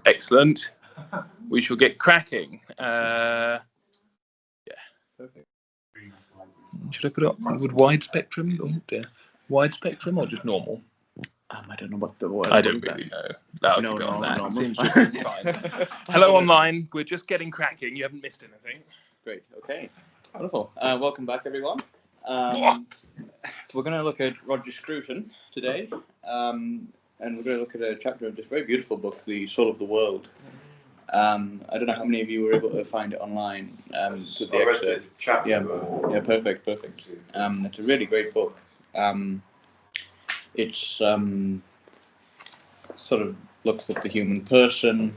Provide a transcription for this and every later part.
Excellent. We shall get cracking. Yeah. Perfect. Should I put it with wide spectrum? Oh dear. Wide spectrum or just normal? I don't know what the word. I don't really know. I'll keep it on that. It seems to be fine. Hello online. We're just getting cracking. You haven't missed anything. Great. Okay. Wonderful. Welcome back, everyone. We're going to look at Roger Scruton today, and we're going to look at a chapter of this very beautiful book, The Soul of the World. I don't know how many of you were able to find it online. To the excerpt. Yeah, perfect. It's a really great book. It's sort of looks at the human person's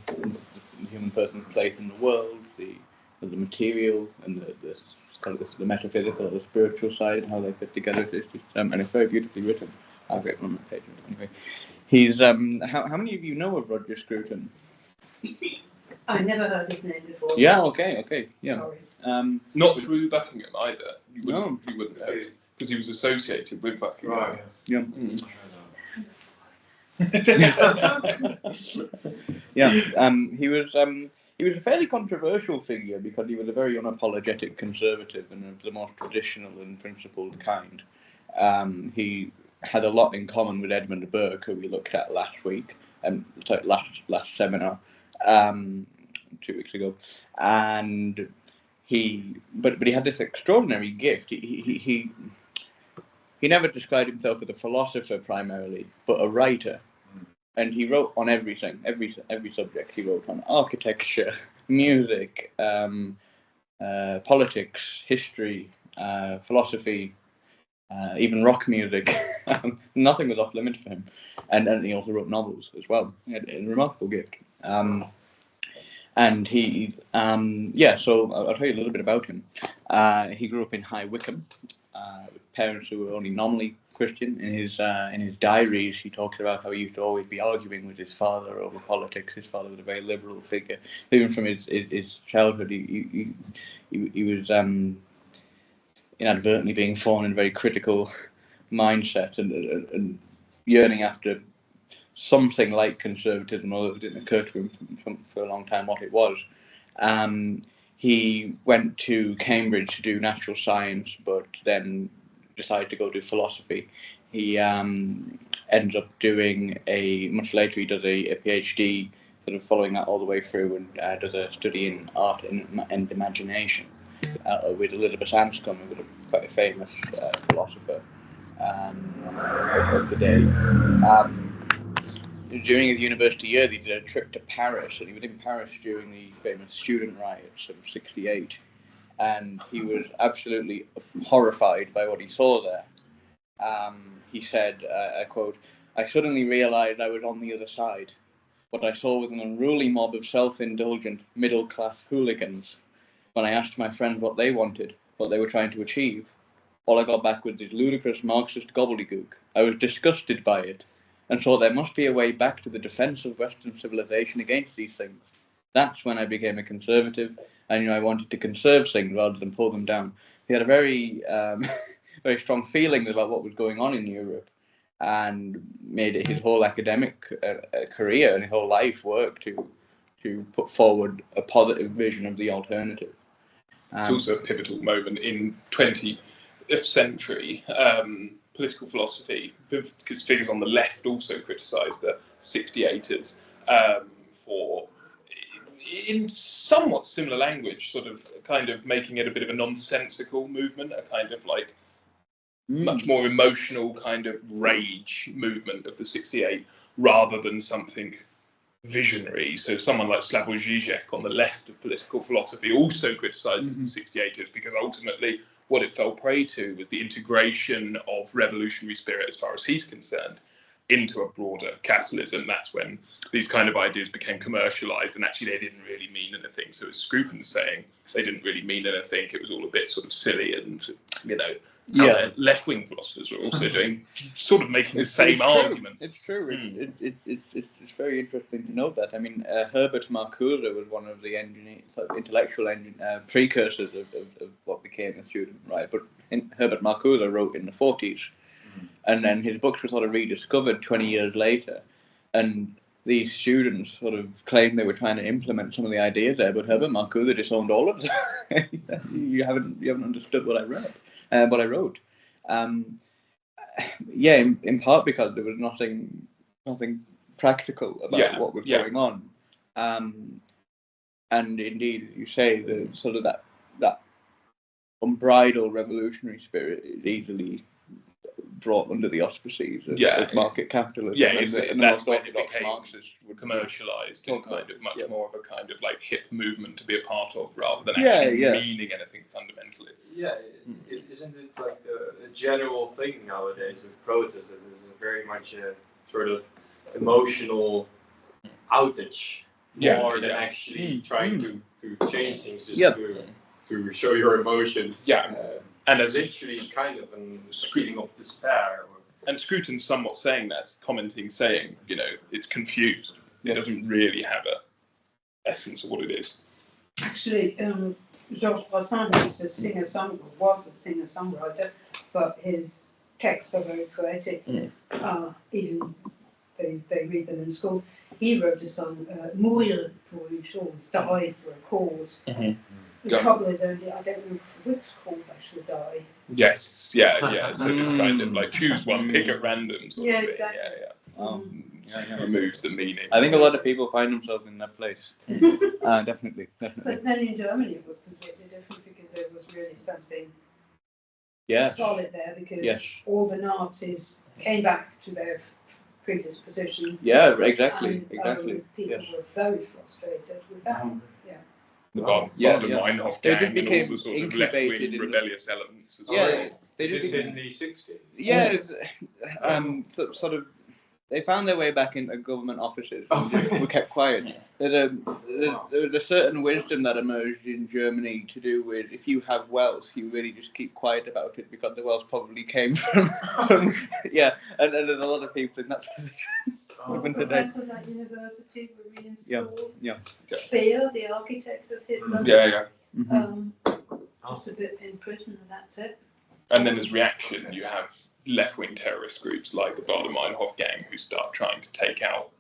place in the world, the material, and the kind of the metaphysical, the spiritual side, and how they fit together. It's just, and it's very beautifully written. I've got it on my page anyway. He's how many of you know of Roger Scruton? I never heard his name before. Yeah. Okay. Yeah. Sorry. Not through Buckingham either. No, you wouldn't know, because he was associated with Buckingham. Right. Yeah. He was a fairly controversial figure because he was a very unapologetic conservative and of the most traditional and principled kind. He had a lot in common with Edmund Burke, who we looked at last week, last seminar, 2 weeks ago, and he had this extraordinary gift. He never described himself as a philosopher primarily, but a writer. And he wrote on everything, every subject. He wrote on architecture, music, politics, history, philosophy, even rock music. Nothing was off limits for him. And he also wrote novels as well. He had a remarkable gift. And he, so I'll tell you a little bit about him. He grew up in High Wycombe, with parents who were only nominally Christian. In his diaries, he talks about how he used to always be arguing with his father over politics. His father was a very liberal figure. Even from his childhood, he was inadvertently being formed in a very critical mindset and yearning after something like conservatism, although it didn't occur to him for a long time what it was. He went to Cambridge to do natural science, but then decided to go do philosophy. He ends up doing much later he does a PhD, sort of following that all the way through, and does a study in art and imagination with Elizabeth Anscombe, who was quite a famous philosopher of the day. During his university years, he did a trip to Paris, and he was in Paris during the famous student riots of '68, and he was absolutely horrified by what he saw there. He said, I quote, "I suddenly realized I was on the other side. What I saw was an unruly mob of self-indulgent, middle-class hooligans. When I asked my friends what they wanted, what they were trying to achieve, all I got back was this ludicrous Marxist gobbledygook. I was disgusted by it, and thought there must be a way back to the defense of Western civilization against these things. That's when I became a conservative. I knew I wanted to conserve things rather than pull them down." He had a very, very strong feelings about what was going on in Europe, and made it his whole academic career and his whole life work to put forward a positive vision of the alternative. It's also a pivotal moment in 20th century political philosophy, because figures on the left also criticised the 68ers for, in somewhat similar language, sort of kind of making it a bit of a nonsensical movement, a kind of like much more emotional kind of rage movement of the 68, rather than something visionary. So someone like Slavoj Žižek on the left of political philosophy also criticises the 68ers, because ultimately what it fell prey to was the integration of revolutionary spirit, as far as he's concerned, into a broader capitalism. That's when these kind of ideas became commercialized, and actually they didn't really mean anything. So as Scruton's saying, they didn't really mean anything. It was all a bit sort of silly, and left-wing philosophers were also doing, sort of making the same argument. It's true. It's very interesting to note that. I mean, Herbert Marcuse was one of the intellectual precursors of what became a student, right? But Herbert Marcuse wrote in the 40s, and then his books were sort of rediscovered 20 years later, and these students sort of claimed they were trying to implement some of the ideas there, but Herbert Marcuse disowned all of them. you haven't understood what I wrote. In part because there was nothing practical about what was going on. And indeed, you say the sort of that unbridled revolutionary spirit is easily brought under the auspices of market capitalism. That's when it became commercialised and kind of much more of a kind of like hip movement to be a part of, rather than actually meaning anything fundamentally. Yeah, isn't it like a general thing nowadays with protests that this is very much a sort of emotional outage more than actually trying to change things just to show your emotions. And as literally kind of a feeling of despair. And Scruton's somewhat saying that, saying, it's confused. It doesn't really have a essence of what it is. Actually, Georges Brassens was a singer-songwriter, but his texts are very poetic. Even they read them in schools. He wrote a song, Mourir pour une chose, die for a cause. The trouble is only, I don't know for which cause I should die. Yes, So just kind of like choose one, pick at random. Sort of thing. Exactly. Removes the meaning. I think a lot of people find themselves in that place. Definitely. But then in Germany it was completely different because there was really something solid there, because all the Nazis came back to their previous position. Yeah, exactly. People were very frustrated with that. The Bader-Meinhof gang just became and all the sort of incubated left-wing rebellious elements as well. Yeah, they Just just in the 60s. Yeah, sort of. They found their way back into government offices and were kept quiet. There was a certain wisdom that emerged in Germany to do with, if you have wealth, you really just keep quiet about it because the wealth probably came from and there's a lot of people in that position. Professors at university were reinstalled. Yeah. Speer, the architect of Hitler. Just a bit in prison, and that's it. And then as reaction, you have left-wing terrorist groups like the Bader-Meinhof gang who start trying to take out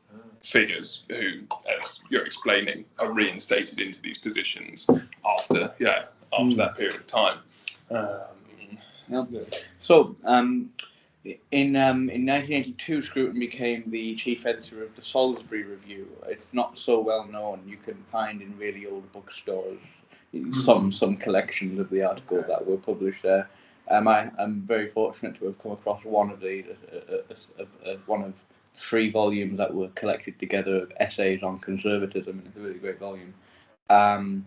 figures who, as you're explaining, are reinstated into these positions after that period of time. So, in 1982, Scruton became the chief editor of the Salisbury Review. It's not so well known. You can find in really old bookstores some collections of the articles that were published there. I'm very fortunate to have come across one of these, one of 3 volumes that were collected together of essays on conservatism, and it's a really great volume. And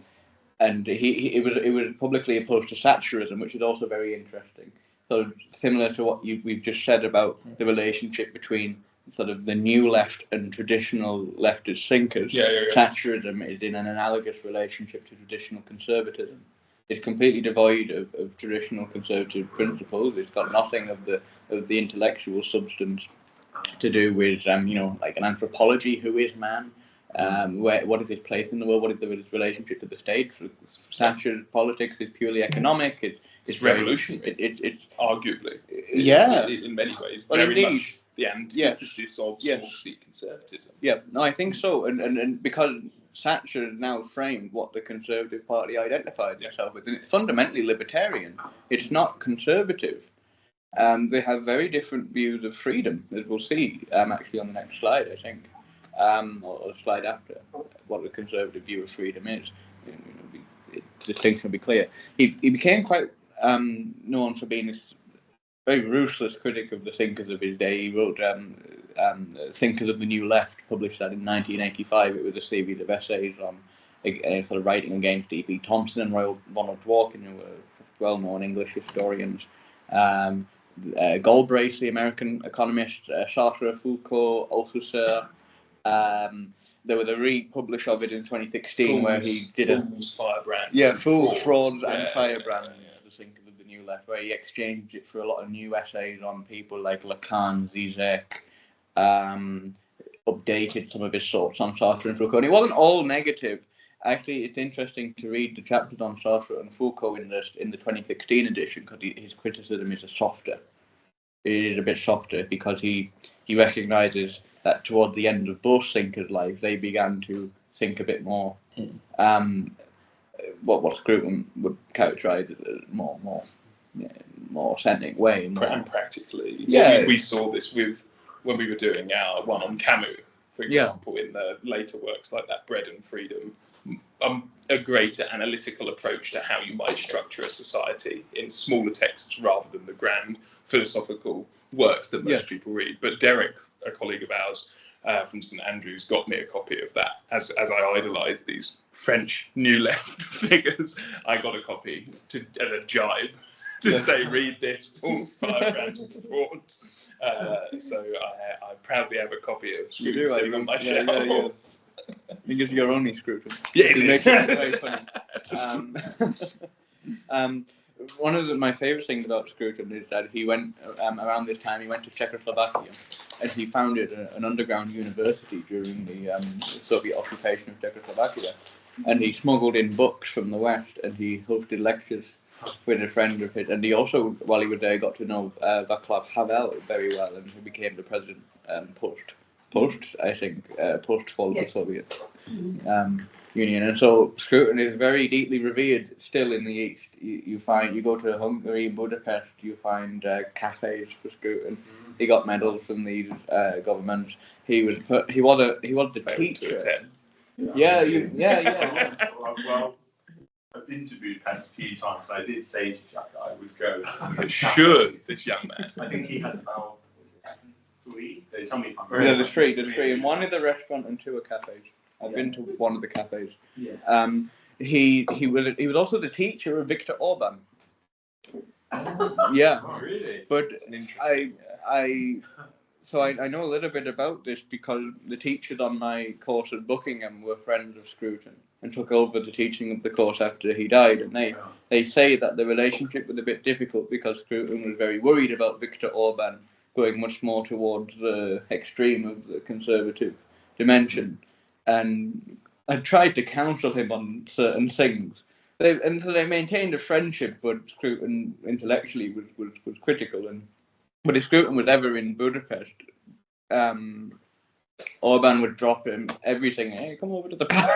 it was publicly opposed to Thatcherism, which is also very interesting. So similar to what we've just said about the relationship between sort of the new left and traditional leftist thinkers, Thatcherism is in an analogous relationship to traditional conservatism. It's completely devoid of traditional conservative principles. It's got nothing of the intellectual substance to do with like an anthropology. Who is man? What is his place in the world? What is his relationship to the state? Thatcher's politics is purely economic. It's revolutionary. It's arguably, in many ways, very much the antithesis of small-c conservatism. Yeah, no, I think so, and because Thatcher has now framed what the Conservative Party identified itself with, and it's fundamentally libertarian. It's not conservative. They have very different views of freedom, as we'll see actually on the next slide, I think, or the slide after, what the conservative view of freedom is. The distinction will be clear. He became quite known for being this very ruthless critic of the thinkers of his day. He wrote Thinkers of the New Left, published that in 1985. It was a series of essays on sort of writing against E.P. Thompson and Ronald Dworkin, who were well-known English historians. Galbraith, the American economist, Sartre, Foucault, Althusser. There was a republish of it in 2016 where he did Fools, Firebrand. Yeah, Fools, Frauds, and Firebrand. The Thinkers of the New Left, where he exchanged it for a lot of new essays on people like Lacan, Zizek, updated some of his thoughts on Sartre and Foucault. And it wasn't all negative. Actually, it's interesting to read the chapters on Sartre and Foucault in the 2016 edition, because his criticism is softer. is a bit softer because he recognises that toward the end of both thinkers' lives, they began to think a bit more. What Scruton would characterise as a more authentic way. And practically. Yeah. We saw this with when we were doing our one on Camus, for example, in the later works like that, Bread and Freedom. A greater analytical approach to how you might structure a society in smaller texts rather than the grand philosophical works that most people read. But Derek, a colleague of ours from St Andrews, got me a copy of that. As I idolise these French New Left figures, I got a copy as a jibe to say, read this false firebrand of thought. So I proudly have a copy of Scruton sitting on my shelf. Yeah. Because you're only Scruton. Yeah, it is. Very funny. One of my favourite things about Scruton is that he went, around this time, he went to Czechoslovakia and he founded an underground university during the Soviet occupation of Czechoslovakia. And he smuggled in books from the West and he hosted lectures with a friend of his. And he also, while he was there, got to know Václav Havel very well, and he became the president post-fall of the Soviet Union. And so Scruton is very deeply revered still in the East. You go to Hungary, Budapest, you find cafes for Scruton. He got medals from these governments. He was the teacher. Yeah. Well, I've been to Budapest a few times. I did say to Jack that I would go. Should this young man? I think he has about 3. They tell me if I'm Yeah, there's three, and one is a restaurant and 2 are cafes. I've been to one of the cafes. Yeah. He was also the teacher of Viktor Orban. Yeah. Oh, really? But It's an interesting. I know a little bit about this because the teachers on my course at Buckingham were friends of Scruton and took over the teaching of the course after he died, and they say that the relationship was a bit difficult because Scruton was very worried about Viktor Orban going much more towards the extreme of the conservative dimension, and I tried to counsel him on certain things. So they maintained a friendship, but Scruton intellectually was critical. But if Scruton was ever in Budapest, Orban would drop him everything. Hey, come over to the palace.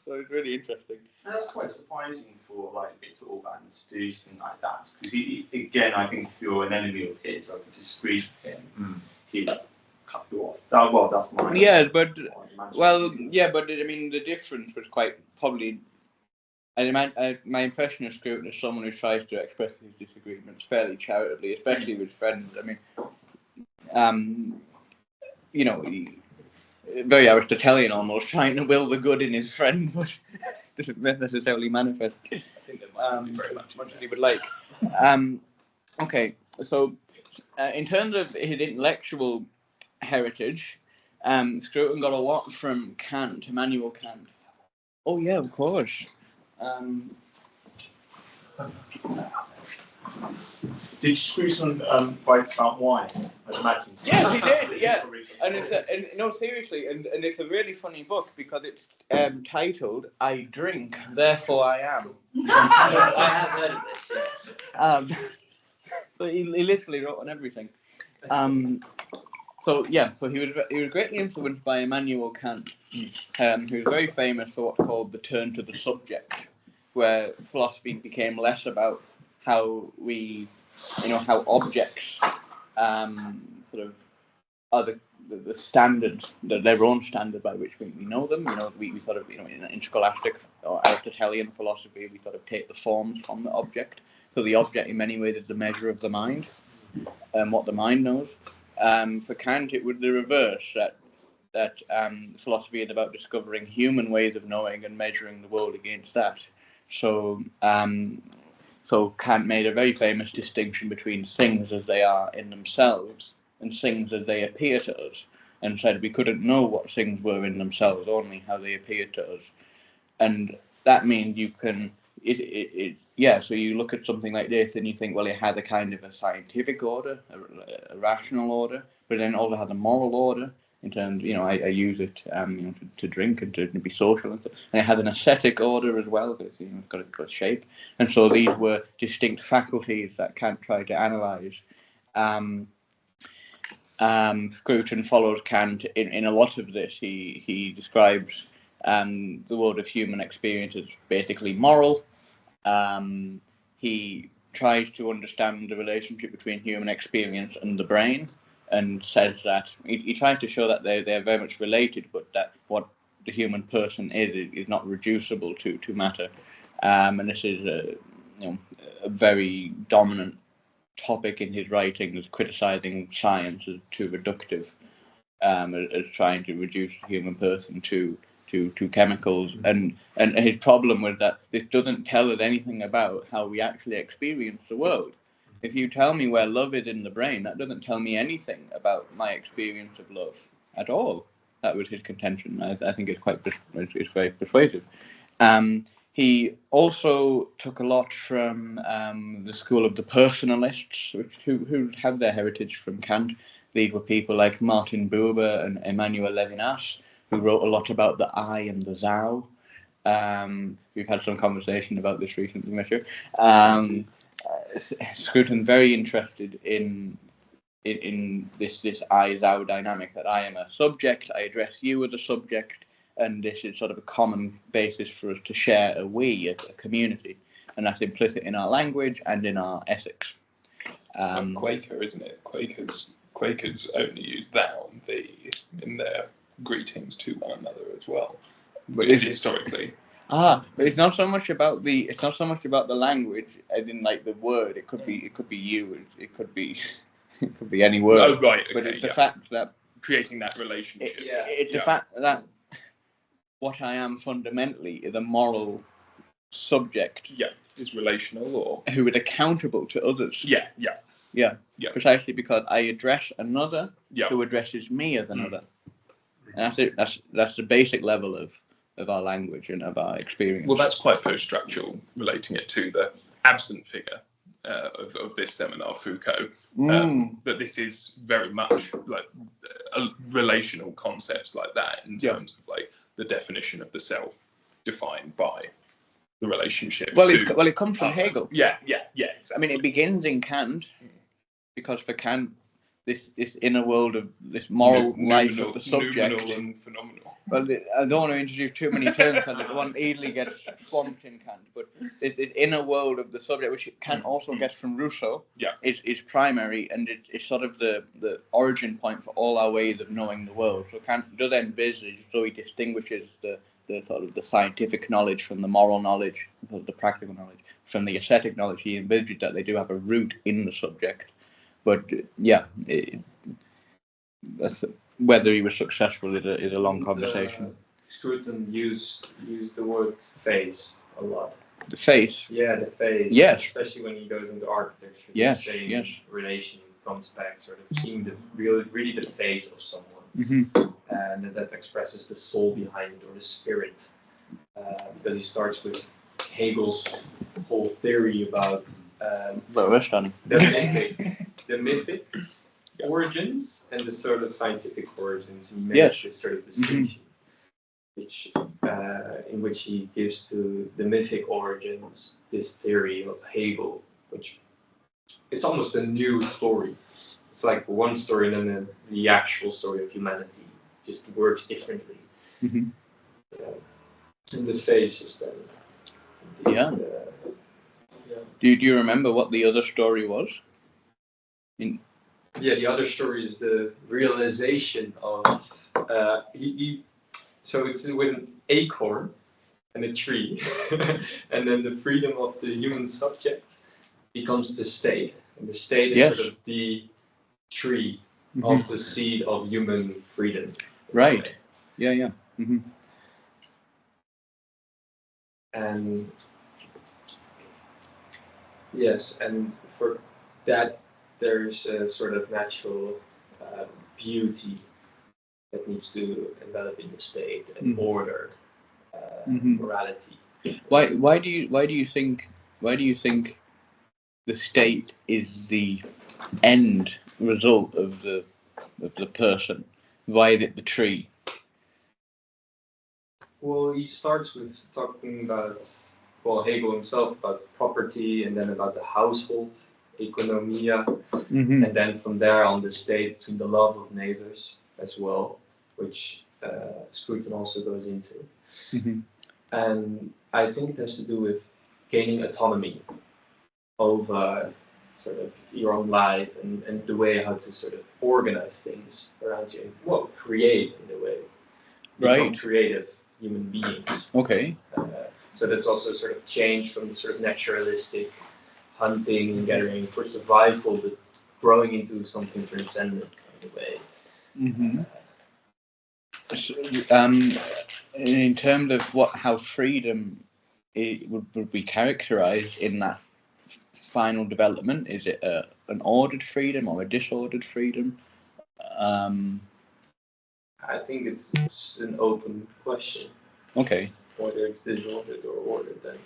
So it's really interesting. And that's quite surprising for Viktor Orban to do something like that, because he, again, I think if you're an enemy of his, or disagree with him, he'd cut you off. Well, that's my. Yeah, but I mean the difference was quite probably. My impression of Scruton is someone who tries to express his disagreements fairly charitably, especially with friends. I mean, very Aristotelian almost, trying to will the good in his friend, but doesn't necessarily manifest much as he would like. Okay, so in terms of his intellectual heritage, Scruton got a lot from Kant, Immanuel Kant. Oh yeah, of course. Did Scruton write about wine? I'd imagine. Yes, he did. Yeah, and seriously, and it's a really funny book because it's titled "I Drink, Therefore I Am." I have heard of this. So he literally wrote on everything. So he was greatly influenced by Immanuel Kant, who was very famous for what's called the turn to the subject, where philosophy became less about how how objects sort of are the standards, their own standard by which we know them. We sort of, in scholastic or Aristotelian philosophy, we sort of take the forms from the object. So the object in many ways is the measure of the mind, what the mind knows. For Kant, it was the reverse, that philosophy is about discovering human ways of knowing and measuring the world against that. So Kant made a very famous distinction between things as they are in themselves and things as they appear to us, and said we couldn't know what things were in themselves, only how they appeared to us. And that means you can, so you look at something like this and you think, well, it had a kind of a scientific order, a rational order, but then also had a moral order, in terms, I use it, to drink and to be social and stuff. And it had an aesthetic order as well, because it's got a good shape. And so these were distinct faculties that Kant tried to analyse. Scruton follows Kant in a lot of this. He describes the world of human experience as basically moral. He tries to understand the relationship between human experience and the brain, and says that he tries to show that they're very much related, but that what the human person is not reducible to matter. And this is a very dominant topic in his writings, criticizing science as too reductive, as trying to reduce the human person to chemicals. And his problem was that this doesn't tell us anything about how we actually experience the world. If you tell me where love is in the brain, that doesn't tell me anything about my experience of love at all. That was his contention. I think it's very persuasive. He also took a lot from the school of the personalists, who had their heritage from Kant. These were people like Martin Buber and Emmanuel Levinas, who wrote a lot about the I and the thou. We've had some conversation about this recently, Monsieur. Scruton very interested in this I-thou dynamic, that I am a subject, I address you as a subject, and this is sort of a common basis for us to share a community, and that's implicit in our language and in our ethics. Quaker, isn't it? Quakers only use thou and thee in their greetings to one another as well, historically. But it's not so much about the language as in like the word. It could be you. It could be any word. Oh right. Okay, but it's the fact that creating that relationship. It's the fact that what I am fundamentally is a moral subject. Yeah, is relational or who is accountable to others. Yeah. Precisely because I address another who addresses me as another. And that's it. That's the basic level of our language and of our experience. Well, that's quite post-structural, relating it to the absent figure of this seminar, Foucault. But this is very much like relational concepts like that in terms of like the definition of the self defined by the relationship. It comes from Hegel. Yeah. Exactly. I mean, it begins in Kant, because for Kant, this inner world of this moral life of the subject. And phenomenal. Well, I don't want to introduce too many terms because one easily gets swamped in Kant. But this inner world of the subject, which Kant also gets from Rousseau, is primary, and it's sort of the origin point for all our ways of knowing the world. So Kant does envisage, so he distinguishes the sort of the scientific knowledge from the moral knowledge, the practical knowledge, from the aesthetic knowledge. He envisages that they do have a root in the subject. But whether he was successful is a long conversation. Scruton used the word face a lot. The face? Yeah, the face. Yes. Especially when he goes into architecture. Yes. The same relation comes back, sort of seeing really the face of someone. Mm-hmm. And that expresses the soul behind it, or the spirit. Because he starts with Hegel's whole theory about the mythic origins and the sort of scientific origins. He makes this sort of distinction, in which he gives to the mythic origins this theory of Hegel, which it's almost a new story. It's like one story, and then the actual story of humanity just works differently. Mm-hmm. And the face is then. Do you remember what the other story was? The other story is the realization of so it's with an acorn and a tree, and then the freedom of the human subject becomes the state, and the state is sort of the tree of the seed of human freedom. Right. Yeah. Mm-hmm. And yes, and for that there's a sort of natural beauty that needs to envelop in the state, and order, morality. Why do you think the state is the end result of the person? Why is it the tree? Well, he starts with talking about, well, Hegel himself, about property, and then about the household, economia, and then from there on the state, between the love of neighbors as well, which Scruton also goes into. And I think it has to do with gaining autonomy over sort of your own life and the way how to sort of organize things around you. Well, create in a way. Become creative human beings. Okay. So that's also sort of change from the sort of naturalistic hunting and gathering for survival, but growing into something transcendent in a way. In terms of how freedom would be characterized in that final development, is it an ordered freedom or a disordered freedom? I think it's an open question. Okay. Whether it's disordered or ordered, then.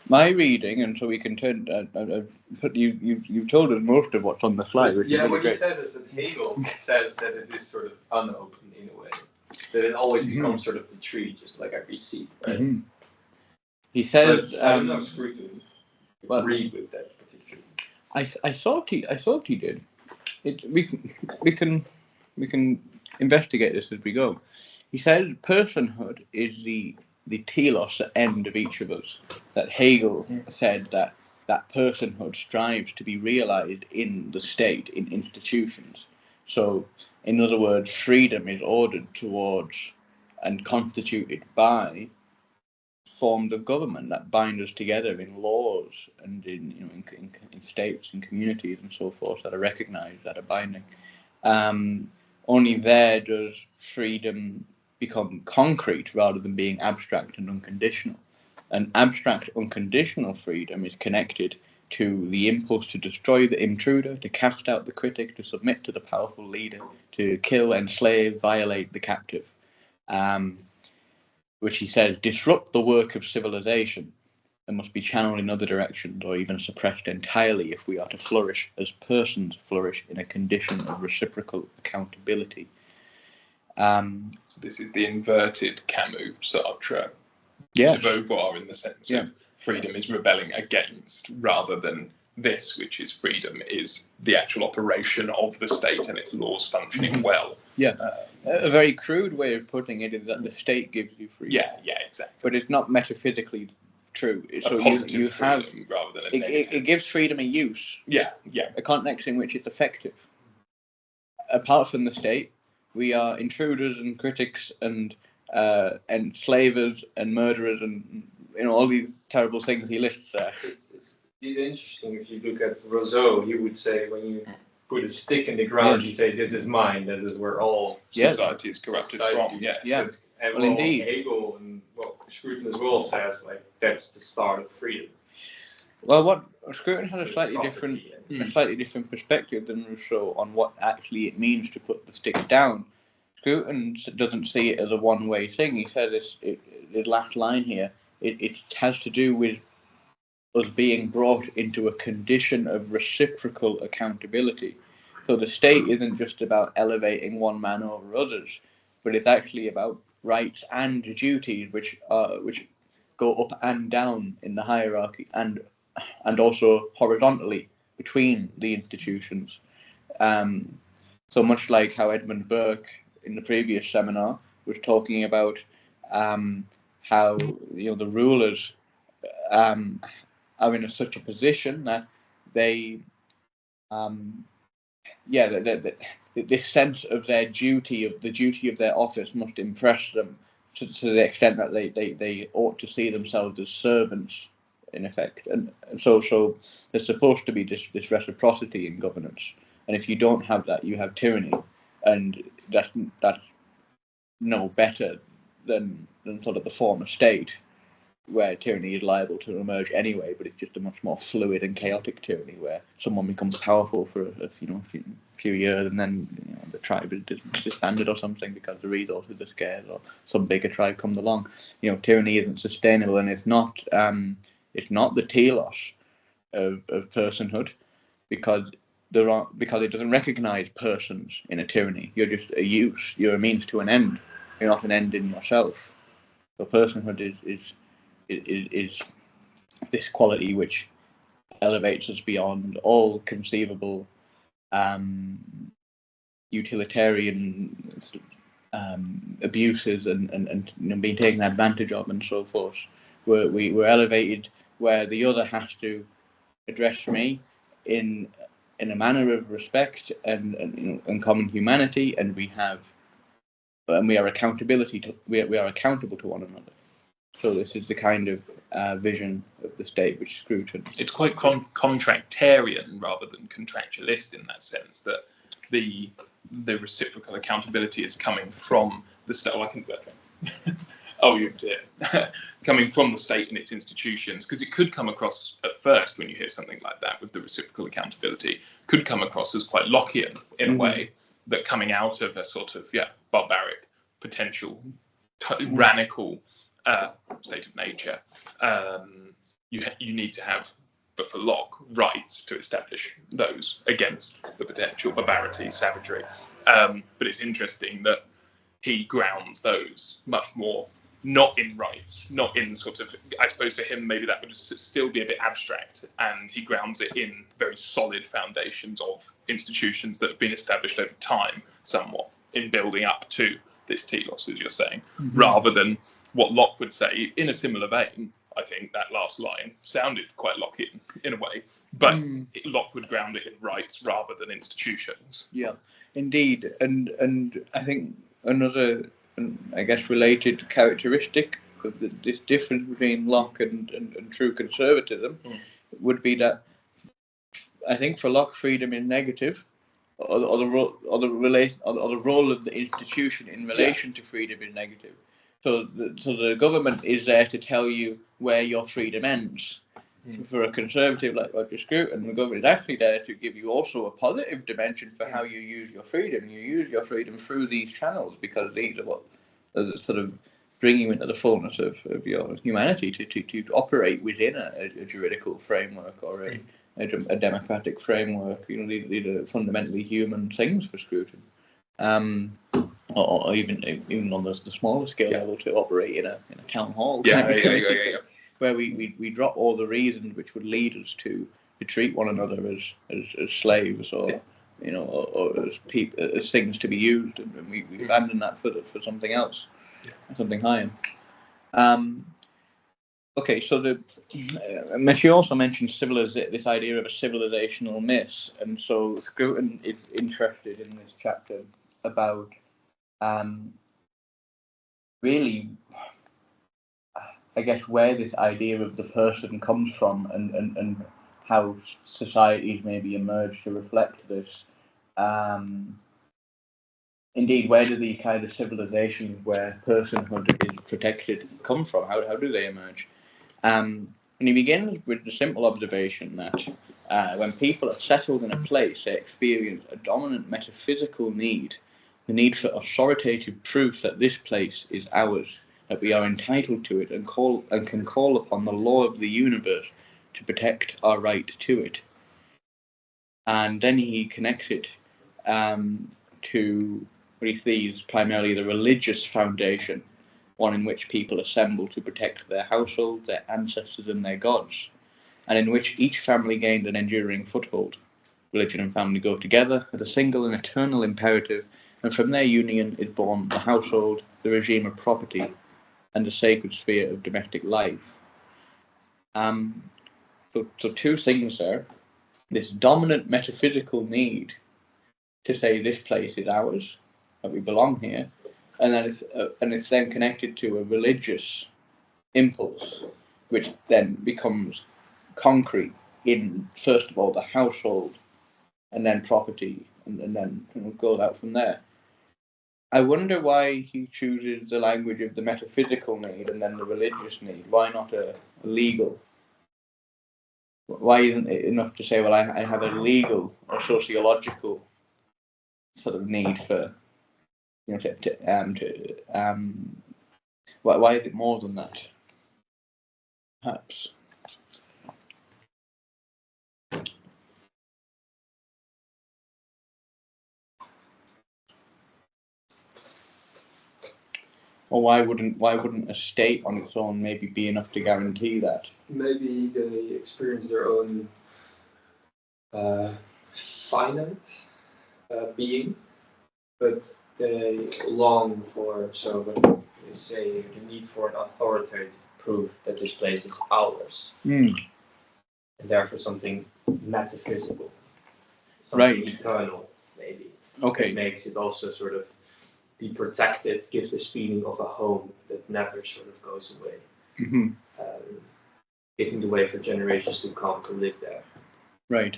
My reading, and so we can turn. But you told us most of what's on the slide. Which is really what great. he says is that Hegel says that it is sort of unopened in a way, that it always becomes sort of the tree, just like every seed, right? He says. But I don't know, Scruton agreed with that particularly. I thought he did. We can investigate this as we go. He said personhood is the telos, the end of each of us. That Hegel said that personhood strives to be realized in the state, in institutions. So, in other words, freedom is ordered towards and constituted by forms of government that bind us together in laws and in states and communities and so forth that are recognized, that are binding. Only there does freedom become concrete rather than being abstract and unconditional. And abstract, unconditional freedom is connected to the impulse to destroy the intruder, to cast out the critic, to submit to the powerful leader, to kill, enslave, violate the captive. Which he says disrupt the work of civilization and must be channeled in other directions or even suppressed entirely if we are to flourish as persons flourish in a condition of reciprocal accountability. So this is the inverted Camus Sartre de Beauvoir in the sense of freedom is rebelling against, rather than this, which is freedom is the actual operation of the state and its laws functioning well. A very crude way of putting it is that the state gives you freedom. Yeah, exactly. But it's not metaphysically true. So you have rather than a negative. It gives freedom a use. Yeah. A context in which it's effective. Apart from the state, we are intruders and critics and enslavers and murderers and all these terrible things he lists there. It's interesting if you look at Rousseau. He would say when you put a stick in the ground, you say this is mine. That is where all society is corrupted from. And indeed. Hegel and Scruton as well says that's the start of freedom. Well, what Scruton had a slightly different perspective than Rousseau on what actually it means to put the stick down. Scruton doesn't see it as a one-way thing. He says the last line here. It has to do with us being brought into a condition of reciprocal accountability. So the state isn't just about elevating one man over others, but it's actually about rights and duties which go up and down in the hierarchy and also horizontally between the institutions. So much like how Edmund Burke in the previous seminar was talking about how the rulers are in such a position that they this sense of their duty, of the duty of their office, must impress them to the extent that they ought to see themselves as servants, in effect. And so there's supposed to be this reciprocity in governance. And if you don't have that, you have tyranny, and that's no better than sort of the former state, where tyranny is liable to emerge anyway, but it's just a much more fluid and chaotic tyranny where someone becomes powerful for a few years and then the tribe is disbanded or something because the resources are scarce or some bigger tribe comes along. Tyranny isn't sustainable, and it's not the telos of personhood, because because it doesn't recognise persons in a tyranny. You're just a use. You're a means to an end. You're not an end in yourself. So personhood is this quality which elevates us beyond all conceivable utilitarian abuses and being taken advantage of and so forth. We're elevated where the other has to address me in a manner of respect and common humanity, and we are accountable to one another. So this is the kind of vision of the state which Scruton. It's quite contractarian rather than contractualist in that sense, that the reciprocal accountability is coming from the state. Oh, I can do that. Oh, you did. Coming from the state and its institutions, because it could come across at first when you hear something like that with the reciprocal accountability, could come across as quite Lockean in a way, that coming out of a sort of barbaric, potential, tyrannical state of nature, you need to have, but for Locke, rights to establish those against the potential barbarity, savagery. But it's interesting that he grounds those much more not in rights, not in sort of, I suppose for him maybe that would still be a bit abstract, and he grounds it in very solid foundations of institutions that have been established over time somewhat in building up to this telos, as you're saying, rather than what Locke would say in a similar vein. I think that last line sounded quite Lockean in a way, but Locke would ground it in rights rather than institutions. Yeah, indeed. And I think another, I guess, related characteristic of this difference between Locke and true conservatism would be that I think for Locke freedom is negative, or the role of the institution in relation to freedom is negative. So the government is there to tell you where your freedom ends. For a conservative like Roger Scruton, the government is actually there to give you also a positive dimension for how you use your freedom. You use your freedom through these channels, because these are what sort of bring you into the fullness of your humanity to operate within a juridical framework or a democratic framework. These are fundamentally human things for Scruton. Or even on the smaller scale level, to operate in a town hall where we drop all the reasons which would lead us to treat one another as slaves or or as things to be used, and we abandon that for something else, something higher. Okay, so she also mentioned this idea of a civilizational miss, and so Scruton is interested in this chapter about really, I guess, where this idea of the person comes from and how societies maybe emerge to reflect this. Indeed, where do the kind of civilizations where personhood is protected come from? How do they emerge? And he begins with the simple observation that when people are settled in a place, they experience a dominant metaphysical need, the need for authoritative proof that this place is ours, that we are entitled to it and can call upon the law of the universe to protect our right to it. And then he connects it to what he sees primarily the religious foundation, one in which people assemble to protect their household, their ancestors and their gods, and in which each family gained an enduring foothold. Religion and family go together as a single and eternal imperative, and from their union is born the household, the regime of property, and the sacred sphere of domestic life. So two things there. This dominant metaphysical need to say this place is ours, that we belong here, and then it's then connected to a religious impulse, which then becomes concrete in, first of all, the household, and then property, and then goes out from there. I wonder why he chooses the language of the metaphysical need and then the religious need. Why not a legal? Why isn't it enough to say, well, I have a legal or sociological sort of need for, why is it more than that? Perhaps. Or why wouldn't a state on its own maybe be enough to guarantee that? Maybe they experience their own finite being, but they long for, so when they say the need for an authoritative proof that this place is ours, and therefore something metaphysical, something eternal, maybe. Okay. It makes it also sort of be protected, give this feeling of a home that never sort of goes away, giving the way for generations to come to live there. Right.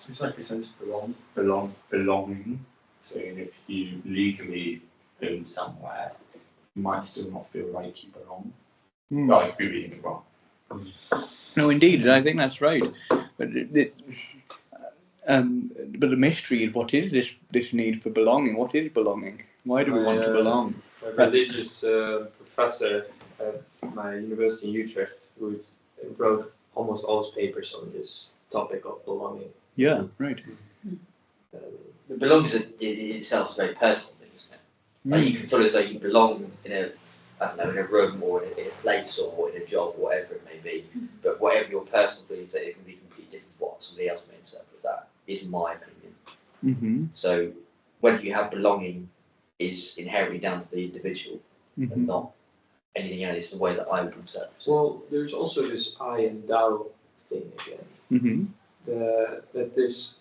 It's like a sense of belonging. So if you legally own somewhere, you might still not feel like you belong. Well, I could be reading it wrong. No, indeed, I think that's right. But but the mystery is, what is this need for belonging? What is belonging? Why do we want to belong? A religious professor at my university in Utrecht who wrote almost all his papers on this topic of belonging. Yeah, right. Belonging in itself is a very personal thing, isn't it? Like you can feel as though you belong in a room or in a place or in a job, or whatever it may be. But whatever your personal feelings, it can be completely different from what somebody else may interpret. That is my opinion. So whether you have belonging is inherently down to the individual and not anything else. It's the way that I would interpret it. Well, there's also this I and thou thing again. That this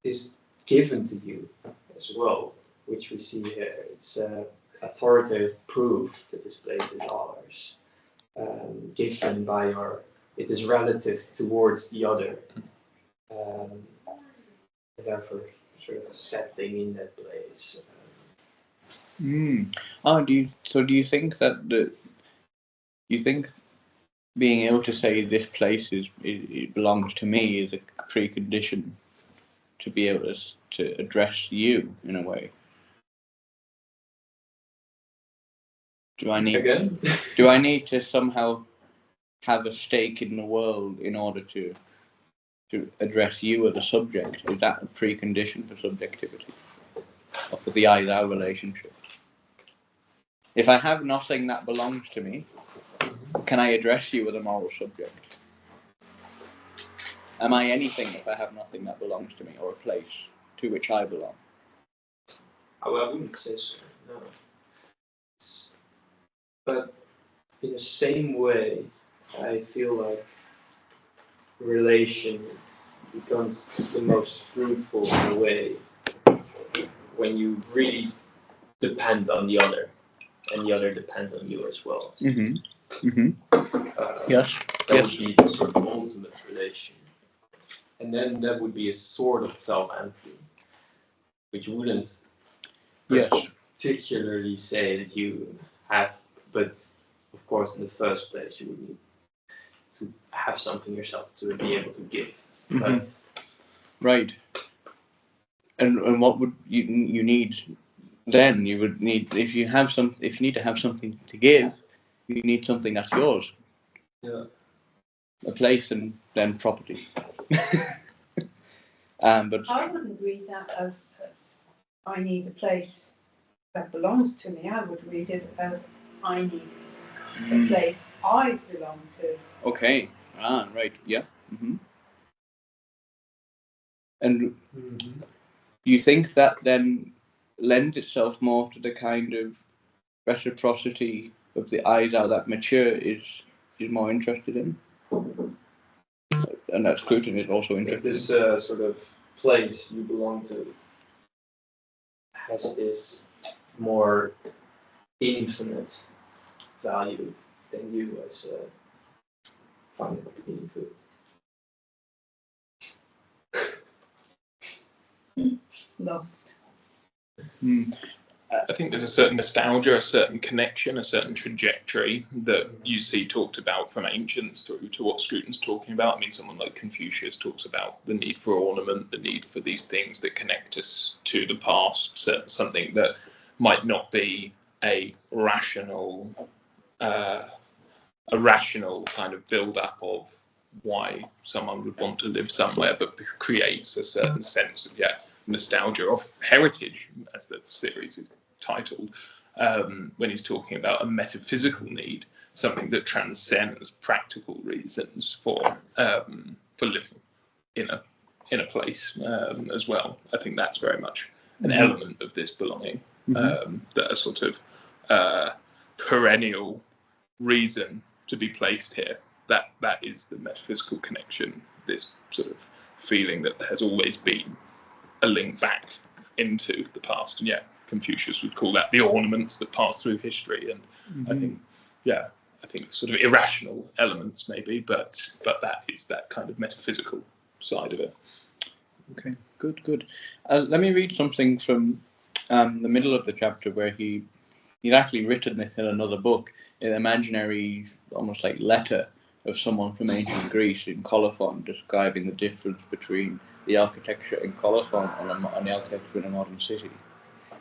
is given to you as well, which we see here. It's authoritative proof that this place is ours, given by it is relative towards the other, and therefore sort of settling in that place. Do you think that being able to say this place it belongs to me is a precondition to be able to address you in a way? Do I need to somehow have a stake in the world in order to address you as a subject? Is that a precondition for subjectivity, or for the I-thou relationship? If I have nothing that belongs to me, can I address you as a moral subject? Am I anything if I have nothing that belongs to me, or a place to which I belong? Well, I wouldn't say so, no. But in the same way, I feel like relation becomes the most fruitful in a way when you really depend on the other, and the other depends on you as well. Yes. That would be the sort of ultimate relation. And then that would be a sort of self-emptying, which wouldn't particularly say that you have, but of course in the first place you would need to have something yourself to be able to give. But right. And what would you need then? You would need, if you need to have something to give, you need something that's yours. Yeah. A place and then property. But I wouldn't read that as I need a place that belongs to me. I would read it as I need a place I belong to. Okay. Right. Yeah. And do you think that then lends itself more to the kind of reciprocity of the I-thou that mature is more interested in? And that Scruton is also interested in. This sort of place you belong to has this more infinite value than you as a finite being to. Lost. I think there's a certain nostalgia, a certain connection, a certain trajectory that you see talked about from ancients through to what Scruton's talking about. I mean, someone like Confucius talks about the need for ornament, the need for these things that connect us to the past, something that might not be a rational kind of build-up of why someone would want to live somewhere, but creates a certain sense of nostalgia, of heritage, as the series is titled, when he's talking about a metaphysical need, something that transcends practical reasons for living in a place as well. I think that's very much an element of this belonging, that a sort of perennial reason to be placed here. That is the metaphysical connection, this sort of feeling that there has always been a link back into the past. And Confucius would call that the ornaments that pass through history. And I think sort of irrational elements maybe, but that is that kind of metaphysical side of it. Okay, good. Let me read something from the middle of the chapter where he's actually written this in another book, an imaginary, almost like letter of someone from ancient Greece in colophon, describing the difference between the architecture in colophon and the architecture in a modern city.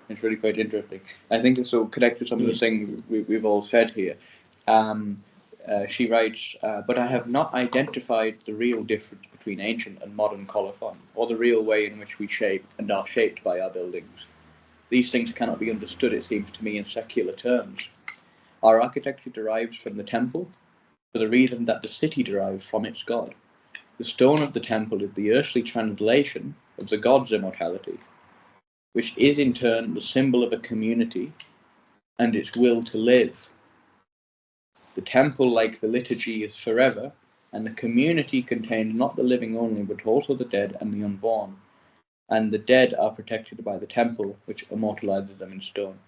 It's really quite interesting. I think this will connect to some of the things we've all said here. She writes, but I have not identified the real difference between ancient and modern colophon, or the real way in which we shape and are shaped by our buildings. These things cannot be understood, it seems to me, in secular terms. Our architecture derives from the temple, for the reason that the city derives from its god. The stone of the temple is the earthly translation of the god's immortality, which is in turn the symbol of a community and its will to live. The temple, like the liturgy, is forever, and the community contains not the living only, but also the dead and the unborn. And the dead are protected by the temple, which immortalizes them in stone.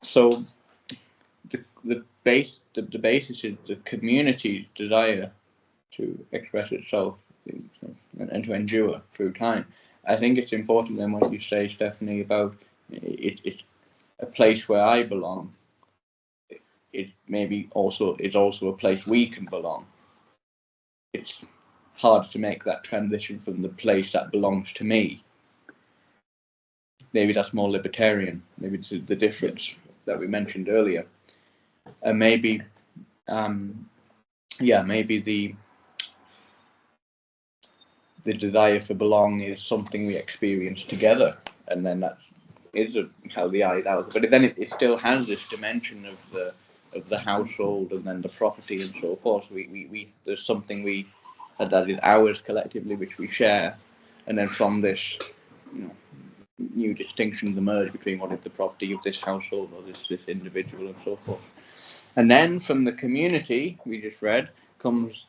So the basis is the community's desire to express itself and to endure through time. I think it's important then what you say, Stephanie, about it's a place where I belong. It maybe also is also a place we can belong. It's hard to make that transition from the place that belongs to me. Maybe that's more libertarian. Maybe this is the difference that we mentioned earlier. And maybe, maybe the desire for belong is something we experience together, and then that is how the ideal. But then it still has this dimension of the household and then the property and so forth. We there's something that is ours collectively, which we share, and then from this, new distinctions emerge between what is the property of this household or this individual and so forth. And then from the community we just read comes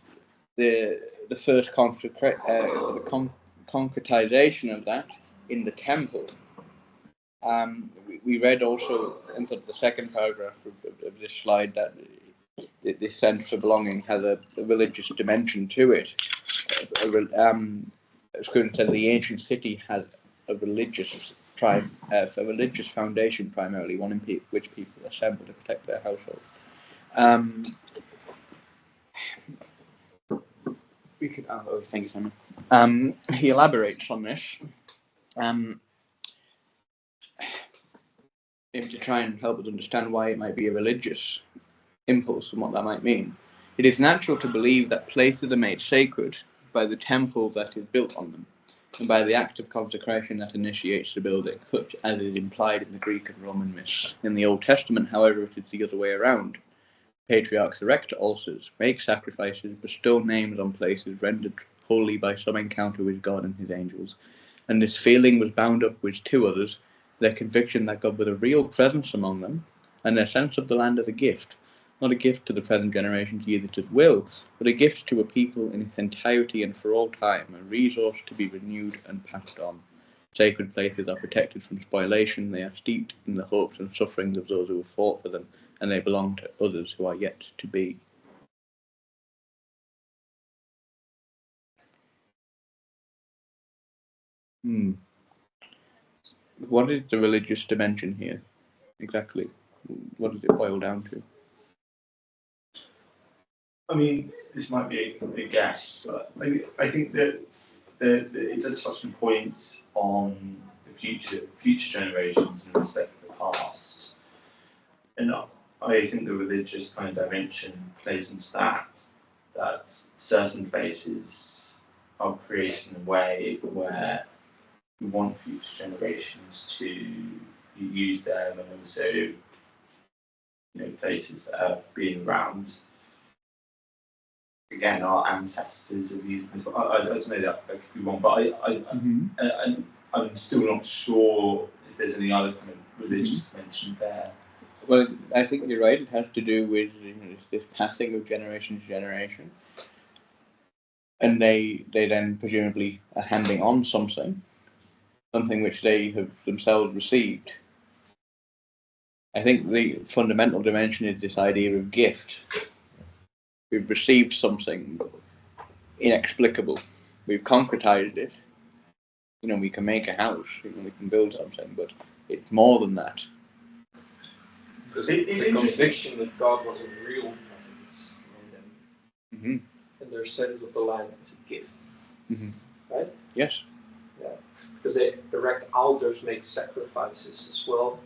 the first concretization of that in the temple. We read also in the second paragraph of this slide that this sense of belonging has a religious dimension to it. Scruton said the ancient city has a religious foundation primarily, one in which people assemble to protect their household. Thank you, Simon. He elaborates on this to try and help us understand why it might be a religious impulse and what that might mean. It is natural to believe that places are made sacred by the temple that is built on them, and by the act of consecration that initiates the building, such as is implied in the Greek and Roman myths. In the Old Testament, however, it is the other way around. Patriarchs erect altars, make sacrifices, bestow names on places rendered holy by some encounter with God and his angels. And this feeling was bound up with two others, their conviction that God was a real presence among them, and their sense of the land as a gift, not a gift to the present generation to use it at will, but a gift to a people in its entirety and for all time, a resource to be renewed and passed on. Sacred places are protected from spoliation, they are steeped in the hopes and sufferings of those who have fought for them, and they belong to others who are yet to be. What is the religious dimension here, exactly? What does it boil down to? I mean, this might be a guess, but I think that it does touch on points on the future generations in respect to the past. And I think the religious kind of dimension plays into that certain places are created in a way where we want future generations to use them, and also places that have been around. Again, our ancestors have used them as well. I don't know that could be wrong, but I'm still not sure if there's any other kind of religious dimension there. Well, I think you're right. It has to do with this passing of generation to generation, and they then presumably are handing on something which they have themselves received. I think the fundamental dimension is this idea of gift. We've received something inexplicable. We've concretized it. We can make a house, we can build something, but it's more than that. The conviction that God was a real presence in them, and their sense of the land as a gift, right? Yes. Yeah, because they erect altars, make sacrifices as well.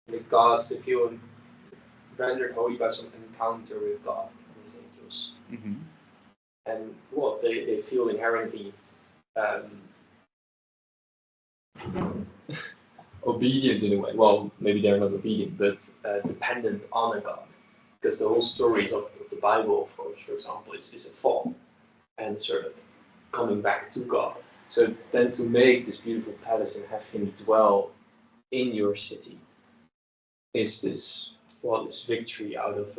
The gods, they feel rendered holy by some encounter with God and His angels, and they feel inherently obedient in a way. Well, maybe they're not obedient, but dependent on a God. Because the whole stories of the Bible, of course, for example, is a fall and sort of coming back to God. So then to make this beautiful palace and have Him dwell in your city is this victory out of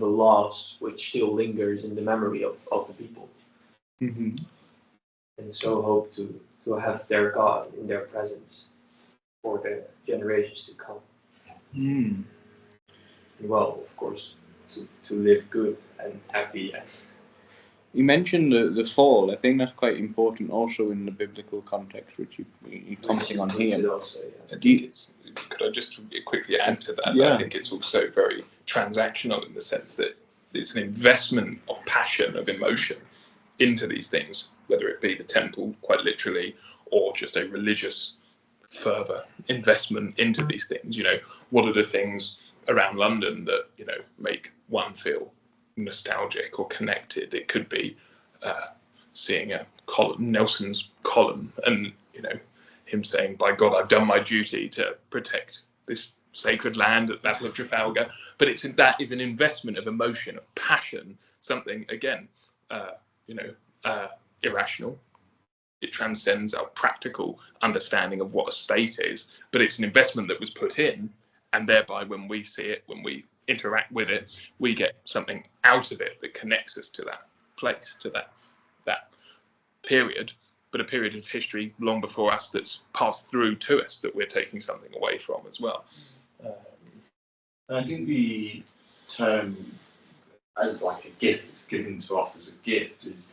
a loss which still lingers in the memory of the people. And so hope to have their God in their presence for the generations to come. And well, of course, to live good and happy. You mentioned the fall. I think that's quite important also in the biblical context, which you're commenting on here. Also, yeah. Could I just quickly add to that? Yeah. I think it's also very transactional in the sense that it's an investment of passion, of emotion into these things, whether it be the temple, quite literally, or just a religious further investment into these things. What are the things around London that make one feel nostalgic or connected? It could be seeing a Nelson's column, and him saying, "By God, I've done my duty to protect this sacred land at Battle of Trafalgar." But that is an investment of emotion, of passion, something again, irrational. It transcends our practical understanding of what a state is, but it's an investment that was put in, and thereby when we see it, when we interact with it, we get something out of it that connects us to that place, to that period, but a period of history long before us that's passed through to us that we're taking something away from as well. I think the term as like a gift, it's given to us as a gift, is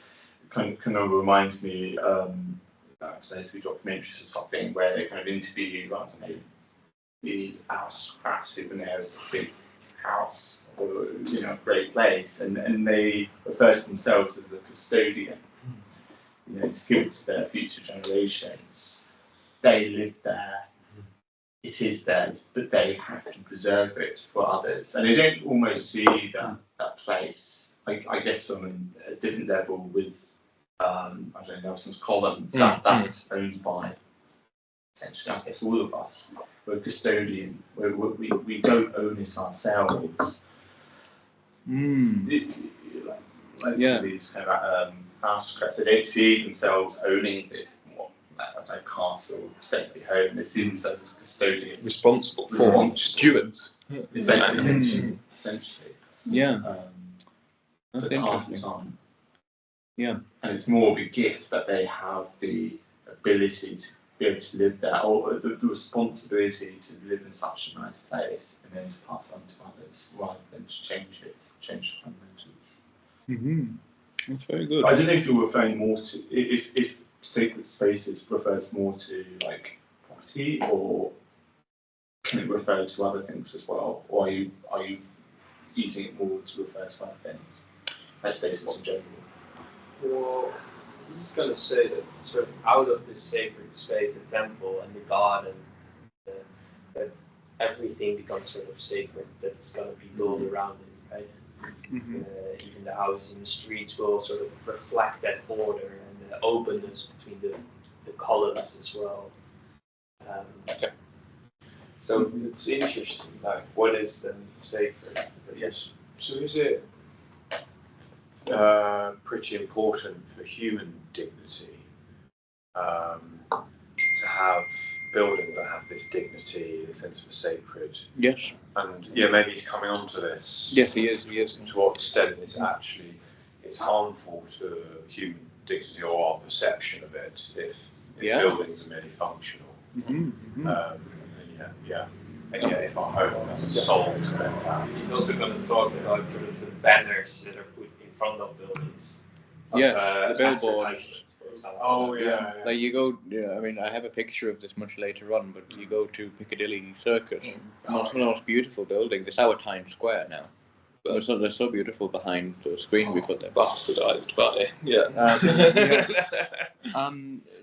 kind of reminds me through documentaries or something where they kind of interview these aristocrats who have this big house or a great place, and they refer to themselves as a custodian, to give it to their future generations. They live there, it is theirs, but they have to preserve it for others, and they don't almost see that place, I guess, on a different level with Nelson's column, that's owned by essentially, I guess, all of us. We're a custodian. We don't own it ourselves. These kind of aristocrats, they don't see themselves owning it. A castle, stately home. They see themselves as custodians, responsible stewards. Essentially. Yeah. To pass it on. Yeah. And it's more of a gift that they have the ability to be able to live there, or the responsibility to live in such a nice place, and then to pass on to others, rather than to change the fundamentals. That's very good. I don't know if you're referring more to if sacred spaces refers more to like property, or can it refer to other things as well, or are you using it more to refer to other things, like spaces in general? Well, he's going to say that sort of out of this sacred space, the temple and the garden, that everything becomes sort of sacred, that's going to be built around it, right? Even the houses in the streets will sort of reflect that order and the openness between the colours as well. Okay. So it's interesting, like what is then sacred? Yes. So is it pretty important for human dignity to have buildings that have this dignity, a sense of sacred? Yes. And yeah, maybe he's coming on to this. Yes, he is. He is. To what extent it's harmful to human dignity or our perception of it if buildings are merely functional. And yet if our home has a soul to it. He's also going to talk about sort of the banners that are put in front of buildings. The billboards. For example. Oh yeah. Like you go, I mean, I have a picture of this much later on, but you go to Piccadilly Circus, one of the most beautiful buildings. It's our Times Square now. But they're so beautiful behind the screen we put there. Bastardized by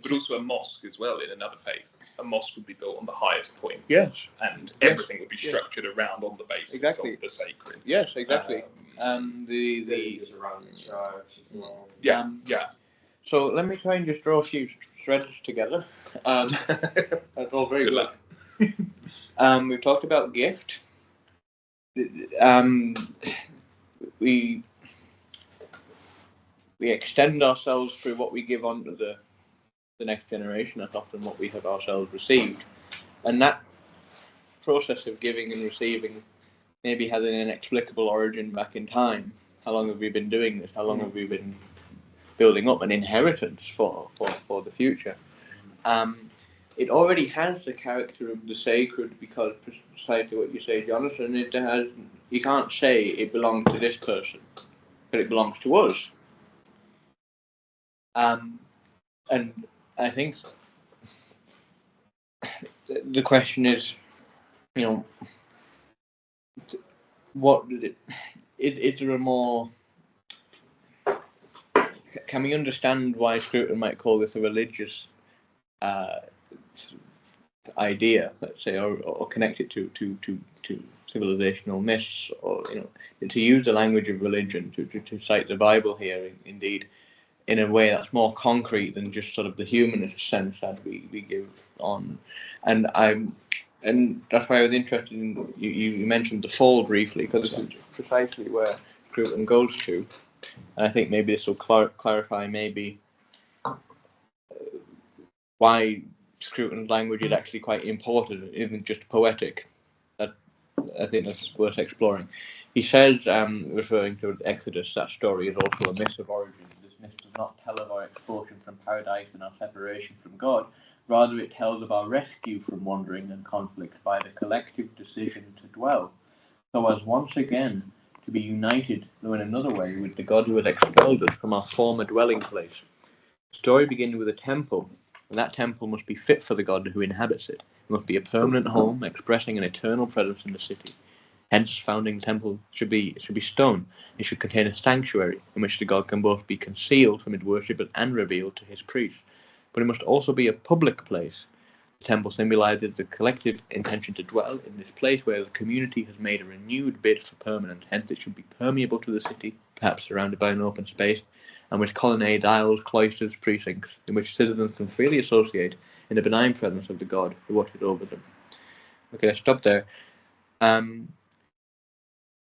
but also a mosque as well in another faith. A mosque would be built on the highest point. Yes. And everything would be structured around on the basis of the sacred. Yes, exactly. Villages around the church as well. Yeah. So let me try and just draw a few threads together. That's all very good. We've talked about gift. We extend ourselves through what we give on to the next generation. That's often what we have ourselves received, and that process of giving and receiving maybe has an inexplicable origin back in time. How long have we been doing this? How long have we been building up an inheritance for the future? It already has the character of the sacred because precisely what you say, Jonathan, you can't say it belongs to this person, but it belongs to us. And I think the question is, what did is there a more? Can we understand why Scruton might call this a religious idea, let's say, or connect it to civilizational myths, or to use the language of religion to cite the Bible here, indeed, in a way that's more concrete than just sort of the humanist sense that we give on. And that's why I was interested in you mentioned the fall briefly, because this is precisely where Scruton goes to, and I think maybe this will clarify maybe why Scruton's language is actually quite important. It isn't just poetic. I think that's worth exploring. He says, referring to Exodus, that story is also a myth of origin. This myth does not tell of our expulsion from paradise and our separation from God. Rather, it tells of our rescue from wandering and conflict by the collective decision to dwell, so as once again to be united, though in another way, with the God who has expelled us from our former dwelling place. The story begins with a temple, and that temple must be fit for the God who inhabits it. It must be a permanent home, expressing an eternal presence in the city. Hence, founding temple should be stone. It should contain a sanctuary in which the God can both be concealed from his worshippers and revealed to his priests. But it must also be a public place. The temple symbolizes the collective intention to dwell in this place where the community has made a renewed bid for permanence. Hence, it should be permeable to the city, perhaps surrounded by an open space, and with colonnades, aisles, cloisters, precincts, in which citizens can freely associate in the benign presence of the God who watches over them. Okay, let's stop there.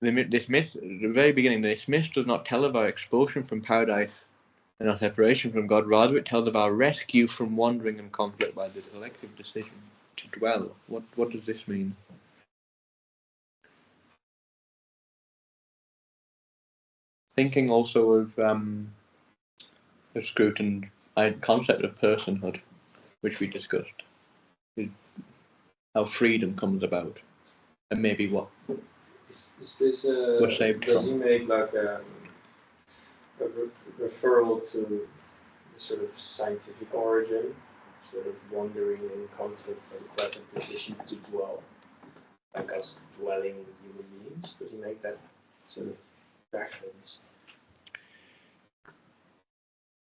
This myth, at the very beginning, this myth does not tell of our expulsion from paradise and our separation from God. Rather, it tells of our rescue from wandering and conflict by the collective decision to dwell. What does this mean? Thinking also of Scruton's concept of personhood, which we discussed, how freedom comes about, and maybe what is this we're saved does from. he make like a referral to the sort of scientific origin, sort of wandering in conflict by the collective decision to dwell, like us dwelling with human beings? Does he make that sort of reference?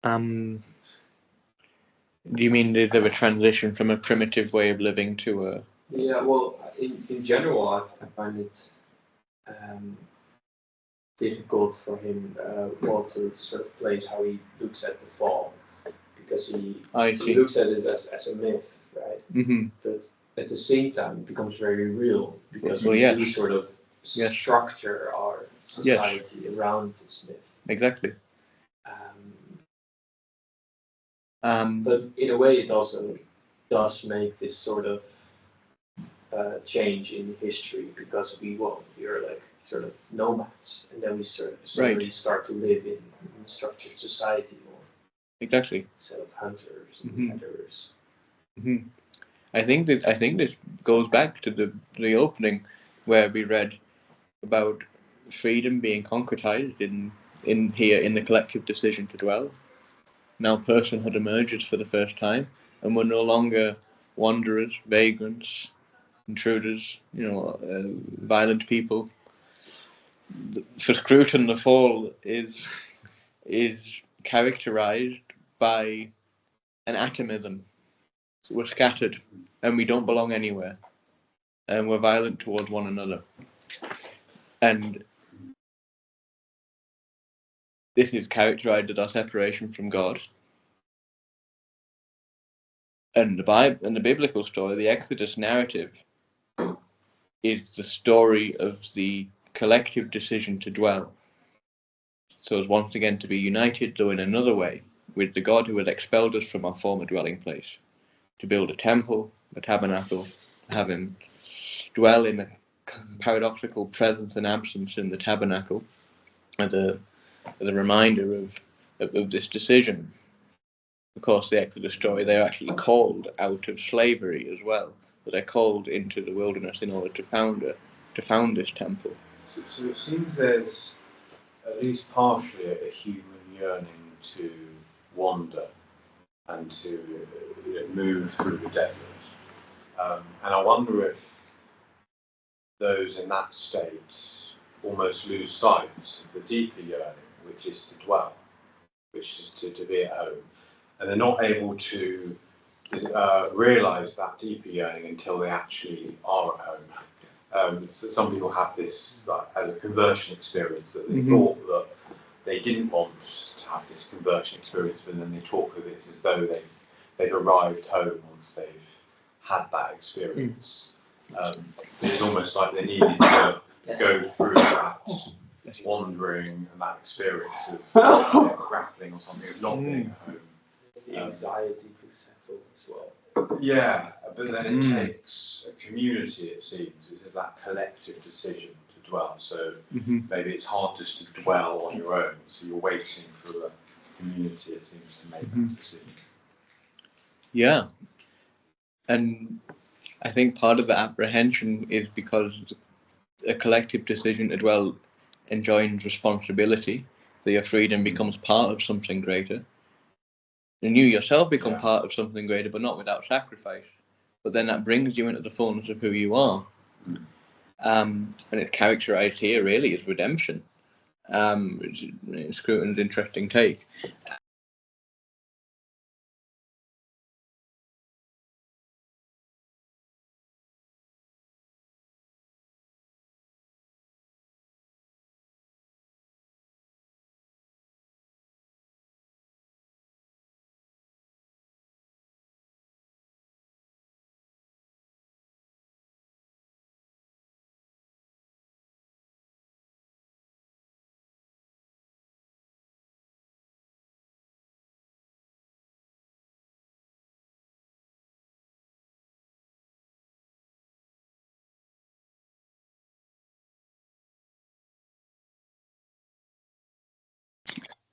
Do you mean is there a transition from a primitive way of living to a? Yeah, well, in general, I find it difficult for him, to sort of place how he looks at the fall, because he see. looks at it as a myth, right? Mm-hmm. But at the same time, it becomes very real because Well, we yes. do sort of Yes. structure our society around this myth. Exactly. But in a way, it also does make this sort of change in history because we are like sort of nomads, and then we sort of suddenly start to live in structured society more. Exactly. Instead of hunters and gatherers. Mm-hmm. I think this goes back to the opening where we read about freedom being concretized in the collective decision to dwell. Now personhood emerges for the first time, and we're no longer wanderers, vagrants, intruders, violent people. For Scruton, the fall is characterized by an atomism. So we're scattered, and we don't belong anywhere, and we're violent towards one another. And this is characterized as our separation from God. And the biblical story, the Exodus narrative, is the story of the collective decision to dwell. So as once again to be united, though in another way, with the God who had expelled us from our former dwelling place, to build a temple, a tabernacle, have him dwell in a paradoxical presence and absence in the tabernacle, as a reminder of this decision. Of course, the Exodus story, they're actually called out of slavery as well, but they're called into the wilderness in order to found this temple. So it seems there's at least partially a human yearning to wander and to move through the desert. And I wonder if those in that state almost lose sight of the deeper yearning, which is to dwell, which is to be at home. And they're not able to realise that deeper yearning until they actually are at home. So some people have this as a conversion experience, that they thought that they didn't want to have this conversion experience, but then they talk of this as though they've arrived home once they've had that experience. It's almost like they needed to go through that wandering and that experience of grappling or something of not being at home. The anxiety to settle as well. Yeah, but then it takes a community, it seems. It is that collective decision to dwell. So maybe it's hard just to dwell on your own. So you're waiting for the community, it seems, to make that decision. Yeah. And I think part of the apprehension is because a collective decision to dwell enjoins responsibility, that your freedom becomes part of something greater. And you yourself become part of something greater, but not without sacrifice. But then that brings you into the fullness of who you are. And it's characterized here really as redemption. Which is Scruton's interesting take.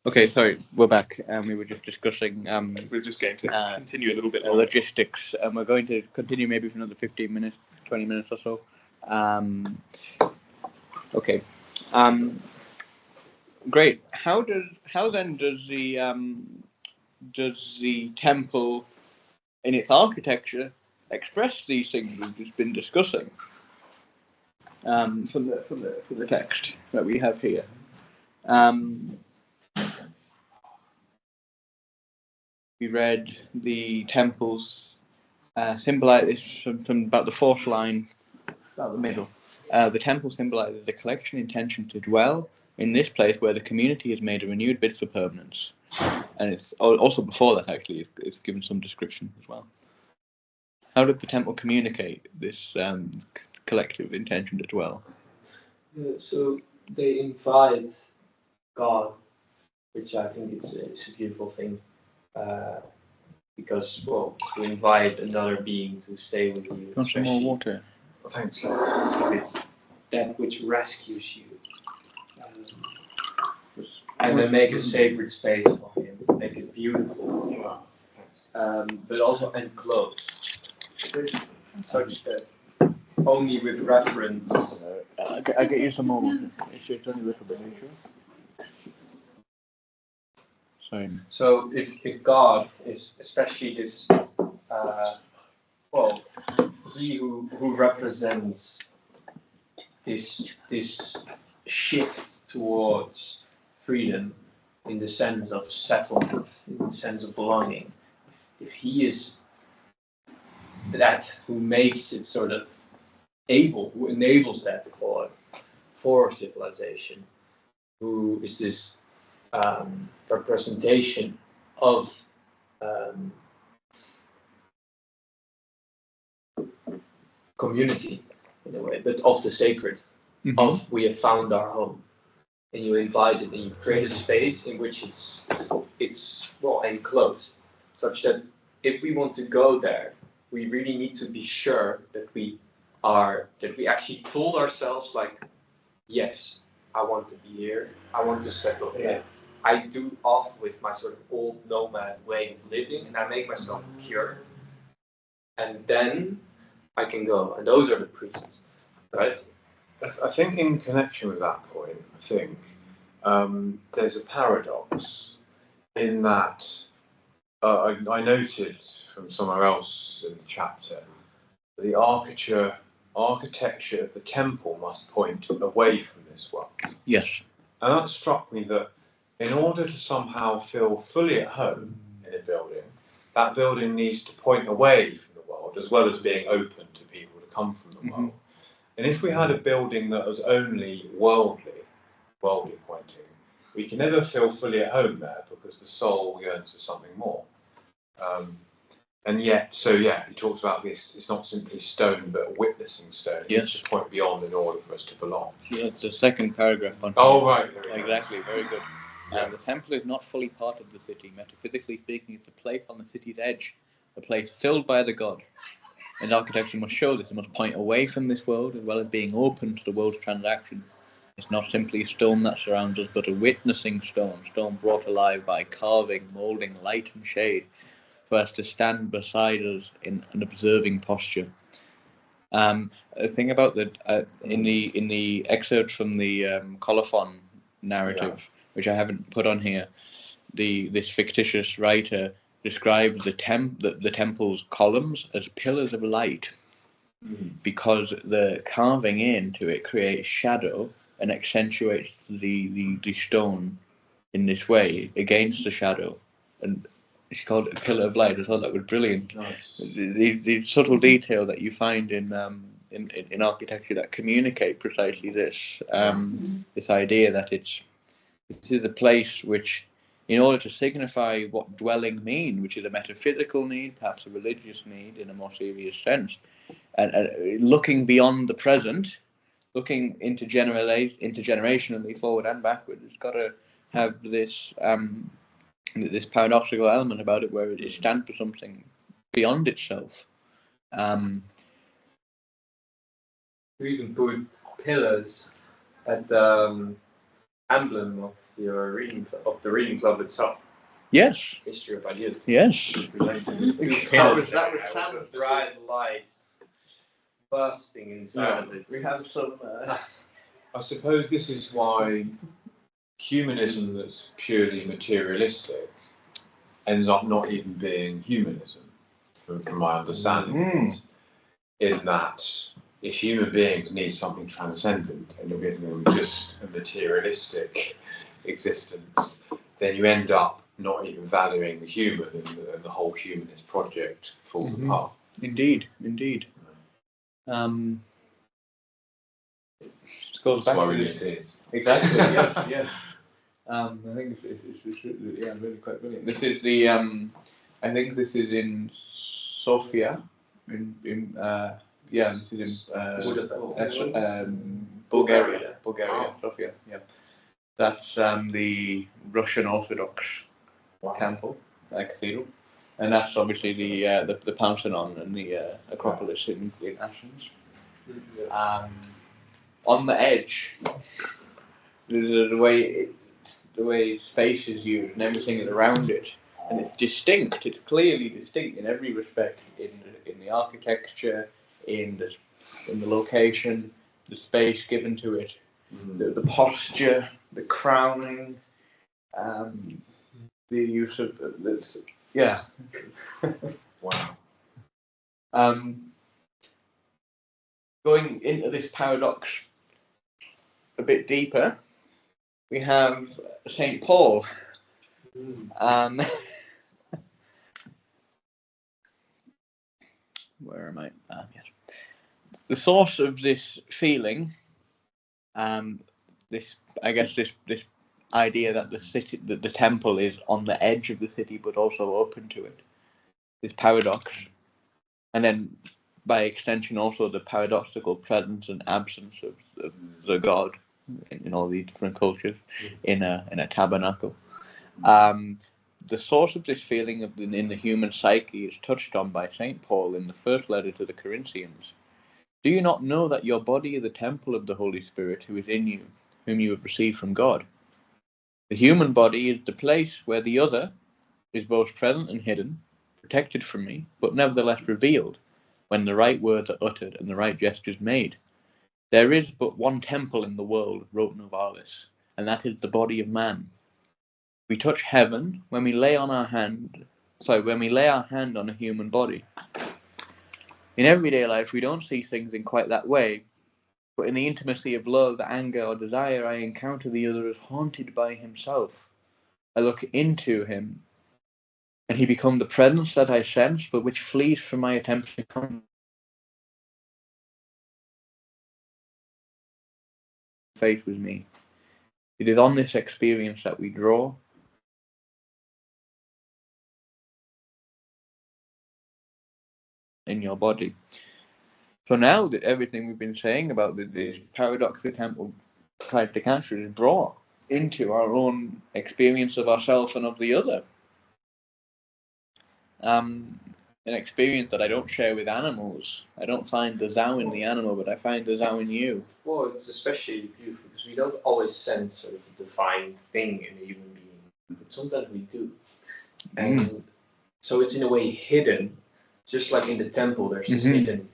Okay, sorry, we're back. We were just discussing. We're just going to continue a little bit longer. Logistics, and we're going to continue maybe for another 15 minutes, 20 minutes or so. Okay. Great. How then does the temple in its architecture express these things we've just been discussing? From the text that we have here. We read the temples symbolize this from about the fourth line, about the middle. The temple symbolizes the collection intention to dwell in this place where the community has made a renewed bid for permanence. And it's also before that, actually, it's given some description as well. How did the temple communicate this collective intention to dwell? So they invite God, which I think it's a beautiful thing, because, well, to invite another being to stay with you. Want some more water? Thanks. It's that which rescues you. And then make a sacred space for him, make it beautiful, but also enclosed, such that only with reference. I'll get you some more water. It's only a little bit, are you sure? Sorry. So if God is especially this, well, he who represents this shift towards freedom in the sense of settlement, in the sense of belonging, if he is that who makes it sort of able, who enables that for civilization, who is this representation of community in a way, but of the sacred, of we have found our home. And you invite it, and you create a space in which it's well enclosed, such that if we want to go there, we really need to be sure that we actually told ourselves, like, yes, I want to be here, I want to settle here. I do off with my sort of old nomad way of living, and I make myself pure, and then I can go. And those are the priests, right? I think in connection with that point, there's a paradox in that I noted from somewhere else in the chapter that the architecture of the temple must point away from this world. Yes. And that struck me that in order to somehow feel fully at home in a building, that building needs to point away from the world as well as being open to people to come from the world. And if we had a building that was only worldly pointing, we can never feel fully at home there because the soul yearns for something more. And yet, he talks about this, it's not simply stone, but a witnessing stone. It needs to point beyond in order for us to belong. Yeah, the second paragraph on right. Exactly, very good. The temple is not fully part of the city. Metaphysically speaking, it's a place on the city's edge, a place filled by the god. And architecture must show this. It must point away from this world as well as being open to the world's transaction. It's not simply a stone that surrounds us, but a witnessing stone brought alive by carving, moulding, light and shade, for us to stand beside us in an observing posture. A thing about in the excerpts from the colophon narrative, which I haven't put on here, this fictitious writer describes the temple's columns as pillars of light, because the carving into it creates shadow and accentuates the stone in this way against the shadow. And she called it a pillar of light. I thought that was brilliant. Nice. The subtle detail that you find in architecture that communicate precisely this this idea that this is a place which, in order to signify what dwelling mean, which is a metaphysical need, perhaps a religious need in a more serious sense, and looking beyond the present, looking intergenerationally forward and backward, it's got to have this this paradoxical element about it, where it stands for something beyond itself. You even put pillars at the emblem of your the reading club itself. Yes. History of Ideas. Yes. That was bright lights bursting inside of it. We have some. I suppose this is why humanism that's purely materialistic ends up not even being humanism, from my understanding, in that if human beings need something transcendent and you're giving them just a materialistic existence, then you end up not even valuing the human, and the whole humanist project falls apart. Indeed. It goes back why to we this. need this. Exactly. Yeah. I think it's really quite brilliant. This is the I think this is in Sofia, this is in Bulgaria, Sofia. Yeah, that's the Russian Orthodox temple, cathedral, and that's obviously the Pantheon and the Acropolis in Athens. On the edge, the way space is used and everything is around it, and it's distinct. It's clearly distinct in every respect, in the architecture, in the location, the space given to it, the posture, the crowning, the use of this. Yeah. Wow. Going into this paradox a bit deeper, we have St. Paul. Where am I? Yes. The source of this feeling, this idea that the temple is on the edge of the city, but also open to it. This paradox, and then by extension also the paradoxical presence and absence of the God in all these different cultures in a tabernacle. The source of this feeling in the human psyche is touched on by St. Paul in the first letter to the Corinthians. Do you not know that your body is the temple of the Holy Spirit who is in you, whom you have received from God? The human body is the place where the other is both present and hidden, protected from me, but nevertheless revealed, when the right words are uttered and the right gestures made. There is but one temple in the world, wrote Novalis, and that is the body of man. We touch heaven when we lay our hand on a human body. In everyday life, we don't see things in quite that way, but in the intimacy of love, anger, or desire, I encounter the other as haunted by himself. I look into him, and he becomes the presence that I sense, but which flees from my attempt to come face with me. It is on this experience that we draw. In your body. So now that everything we've been saying about this paradox the temple tries to capture is brought into our own experience of ourselves and of the other. An experience that I don't share with animals. I don't find the Zhao in the animal, but I find the Zhao in you. Well, it's especially beautiful because we don't always sense sort of the divine thing in a human being, but sometimes we do. And so it's in a way hidden, just like in the temple, there's this hidden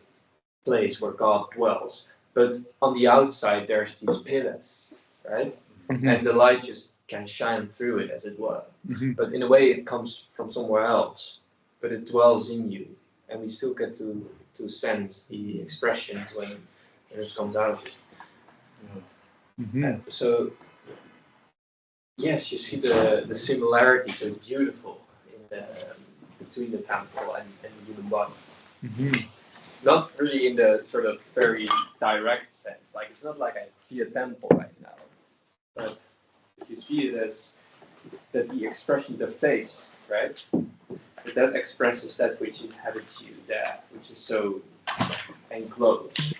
place where God dwells. But on the outside, there's these pillars, right? And the light just can shine through it, as it were. But in a way, it comes from somewhere else, but it dwells in you, and we still get to sense the expressions when it comes out. So, yes, you see the similarity so beautiful in between the temple and the human body. Not really in the sort of very direct sense. Like, it's not like I see a temple right now, but you see it as that the expression, the face, right? That expresses that which inhabits you there, which is so enclosed.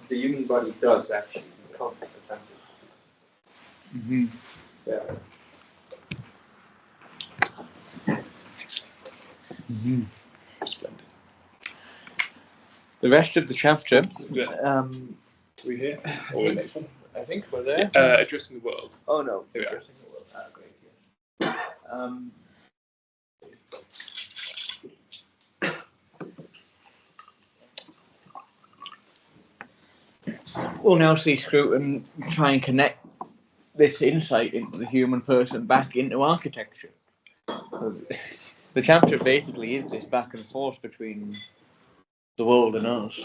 The human body does actually become a temple. Splendid. The rest of the chapter. We here? Or the next one? I think we're there. Addressing the world. Oh no. Here we are. Addressing the world. Great. Yes. We'll now see Scruton try and connect this insight into the human person back into architecture. The chapter basically is this back and forth between the world and us.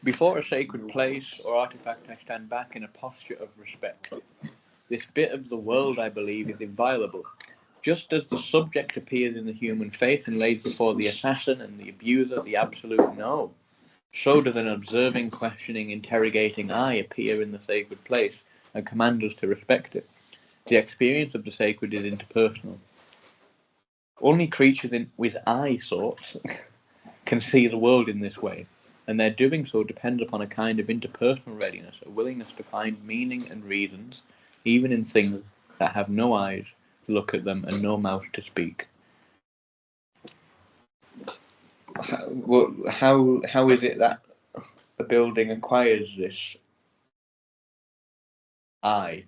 Before a sacred place or artifact, I stand back in a posture of respect. This bit of the world, I believe, is inviolable. Just as the subject appears in the human faith and lays before the assassin and the abuser the absolute no, so does an observing, questioning, interrogating I appear in the sacred place and command us to respect it. The experience of the sacred is interpersonal. Only creatures with I sorts can see the world in this way, and their doing so depends upon a kind of interpersonal readiness, a willingness to find meaning and reasons, even in things that have no eyes to look at them and no mouth to speak. How is it that a building acquires this I-ness?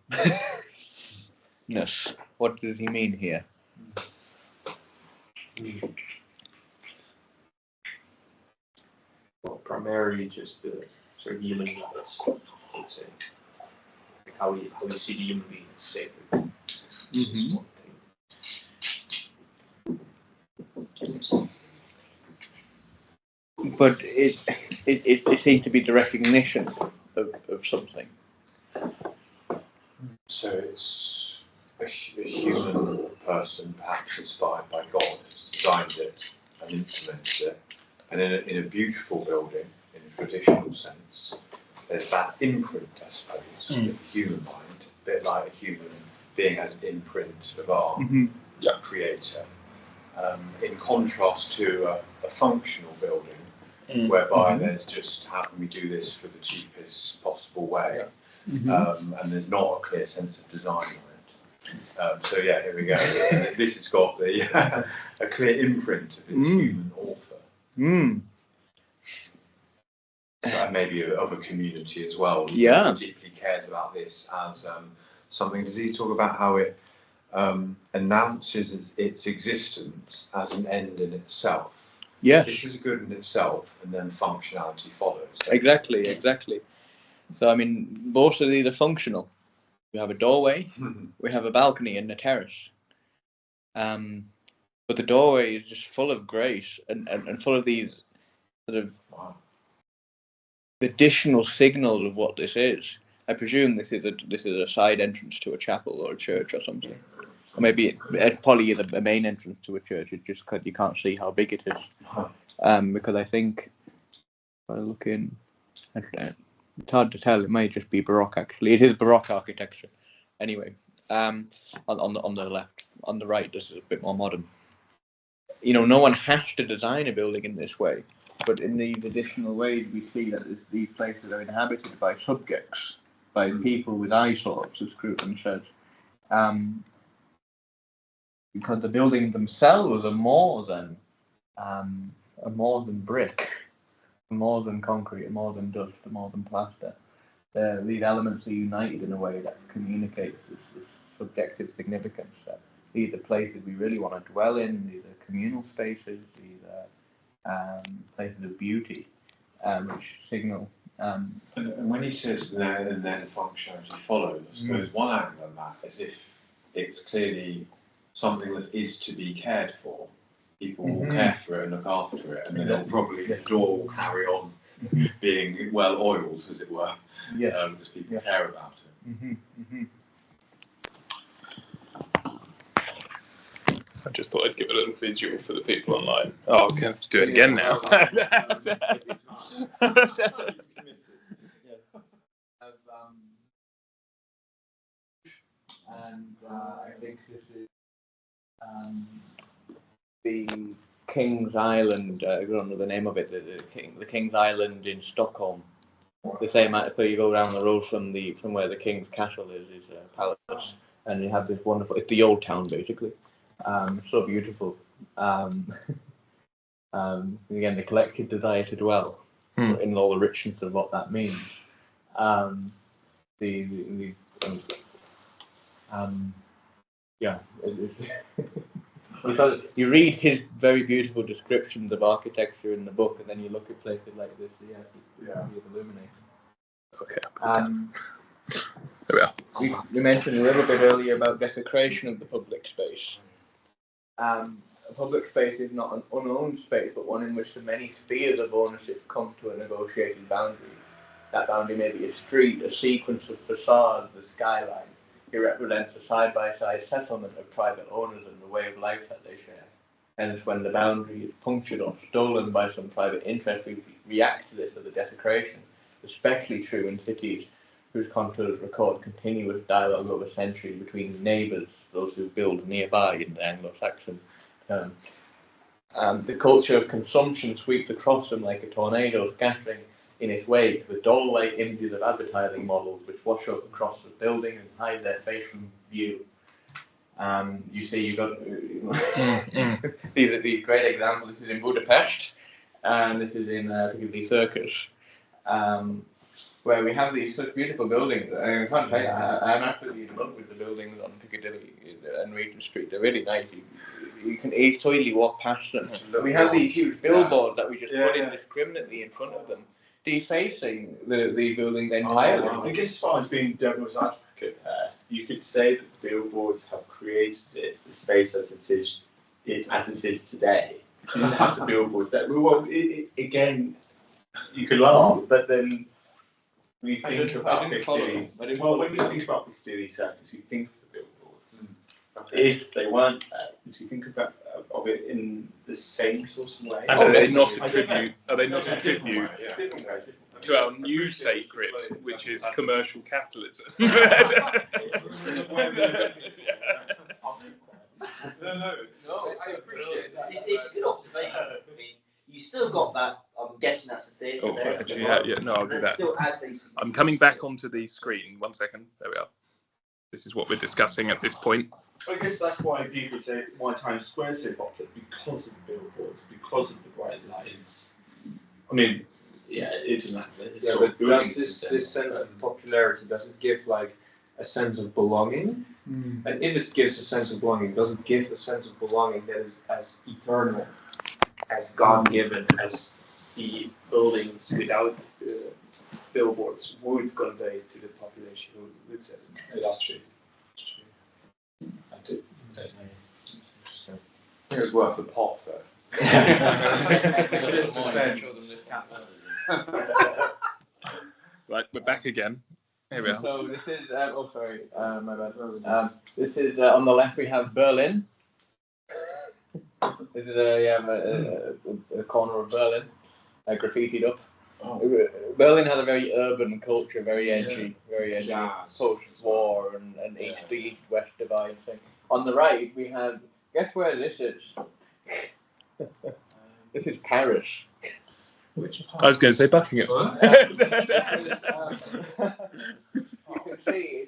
What does he mean here? Well, primarily just the sort of human needs, I would say. Like how we see the human being as sacred. Mm-hmm. One thing. But it seems to be the recognition of something. So it's a human person, perhaps inspired by God, has designed it and implemented it. And in a beautiful building, in a traditional sense, there's that imprint, I suppose, of the human mind, a bit like a human being has an imprint of our creator. In contrast to a functional building, whereby there's just how can we do this for the cheapest possible way, and there's not a clear sense of design on it. So yeah, here we go. This has got the a clear imprint of its human author. And maybe of a community as well. He deeply cares about this as something. Does he talk about how it announces its existence as an end in itself? Yes. This is good in itself, and then functionality follows. Exactly. So, I mean, both of these are functional. We have a doorway, we have a balcony and a terrace. But the doorway is just full of grace and full of these sort of additional signals of what this is. I presume this is a side entrance to a chapel or a church or something. Or maybe it probably is a main entrance to a church. It's just because you can't see how big it is. Because I think, if I look in, it's hard to tell. It may just be Baroque, actually. It is Baroque architecture. Anyway, on the left. On the right, this is a bit more modern. You know, no one has to design a building in this way. But in these additional ways, we see that these places are inhabited by subjects, by people with eye sorts, as Scruton says. Because the buildings themselves are more than brick, more than concrete, more than dust, more than plaster. These elements are united in a way that communicates this subjective significance. These are places we really want to dwell in. These are communal spaces. These are places of beauty, which signal. And when he says and then functionality follows, I suppose one angle on that is if it's clearly something that is to be cared for. People will care for it and look after it, and then it'll probably the door will carry on being well oiled, as it were, because people care about it. I just thought I'd give a little visual for the people online. Oh, okay, I have to do it again now. And I think this is the King's Island. I don't know the name of it. The King's Island in Stockholm. The same. So you go down the road from where the King's Castle is a palace, and you have this wonderful. It's the old town basically. So beautiful. Again, the collective desire to dwell in all the richness of what that means. Because you read his very beautiful descriptions of architecture in the book, and then you look at places like this. It's illuminating. Okay. There we are. We mentioned a little bit earlier about desecration of the public space. A public space is not an unowned space, but one in which the many spheres of ownership come to a negotiated boundary. That boundary may be a street, a sequence of facades, a skyline. It represents a side-by-side settlement of private owners and the way of life that they share. Hence, when the boundary is punctured or stolen by some private interest, we react to this as a desecration, especially true in cities whose chroniclers record continuous dialogue over centuries between neighbours, those who build nearby in the Anglo-Saxon term. The culture of consumption sweeps across them like a tornado, scattering in its wake the doll-like images of advertising models which wash up across the building and hide their face from view. You see, you've got these great examples. This is in Budapest, and this is in Piccadilly Circus, where we have these such beautiful buildings. I can't tell you, I'm absolutely in love with the buildings on Piccadilly and Regent Street. They're really nice. You can so easily walk past them. But we have these huge billboards that we just put indiscriminately in front of them, defacing the buildings entirely. I think as far as being devil's advocate there, you could say that the billboards have created the space as it is today. If you didn't have the billboards there, well, again, you could laugh, but then when you think about Piccadilly, when you think about Piccadilly Circus, you think of the billboards. If they weren't there, would you think of it in the same sort of way? And are they not a tribute? Are they not a tribute to our new sacred, which is commercial capitalism? No, I appreciate that. It's a good observation. I mean, you still got that. I'm guessing that's the theatre there. Actually, no, I'll do that. Still adds a I'm coming back onto the screen. 1 second. There we are. This is what we're discussing at this point. I guess that's why people say why Times Square is so popular, because of the billboards, because of the bright lights. I mean, yeah, it doesn't have it. Yeah, but does this sense of popularity, does it give like a sense of belonging? And if it gives a sense of belonging, does it give a sense of belonging that is as eternal, as God-given as the buildings without billboards would convey to the population who looks at it? That's true. I think it was worth the pop though. Right, we're back again. Here we are. So this is, my bad. This is on the left. We have Berlin. This is a corner of Berlin, graffitied up. Berlin had a very urban culture, very edgy, post-war and east-west divide thing. On the right, we have, guess where this is? This is Paris. I was going to say Buckingham. You can see,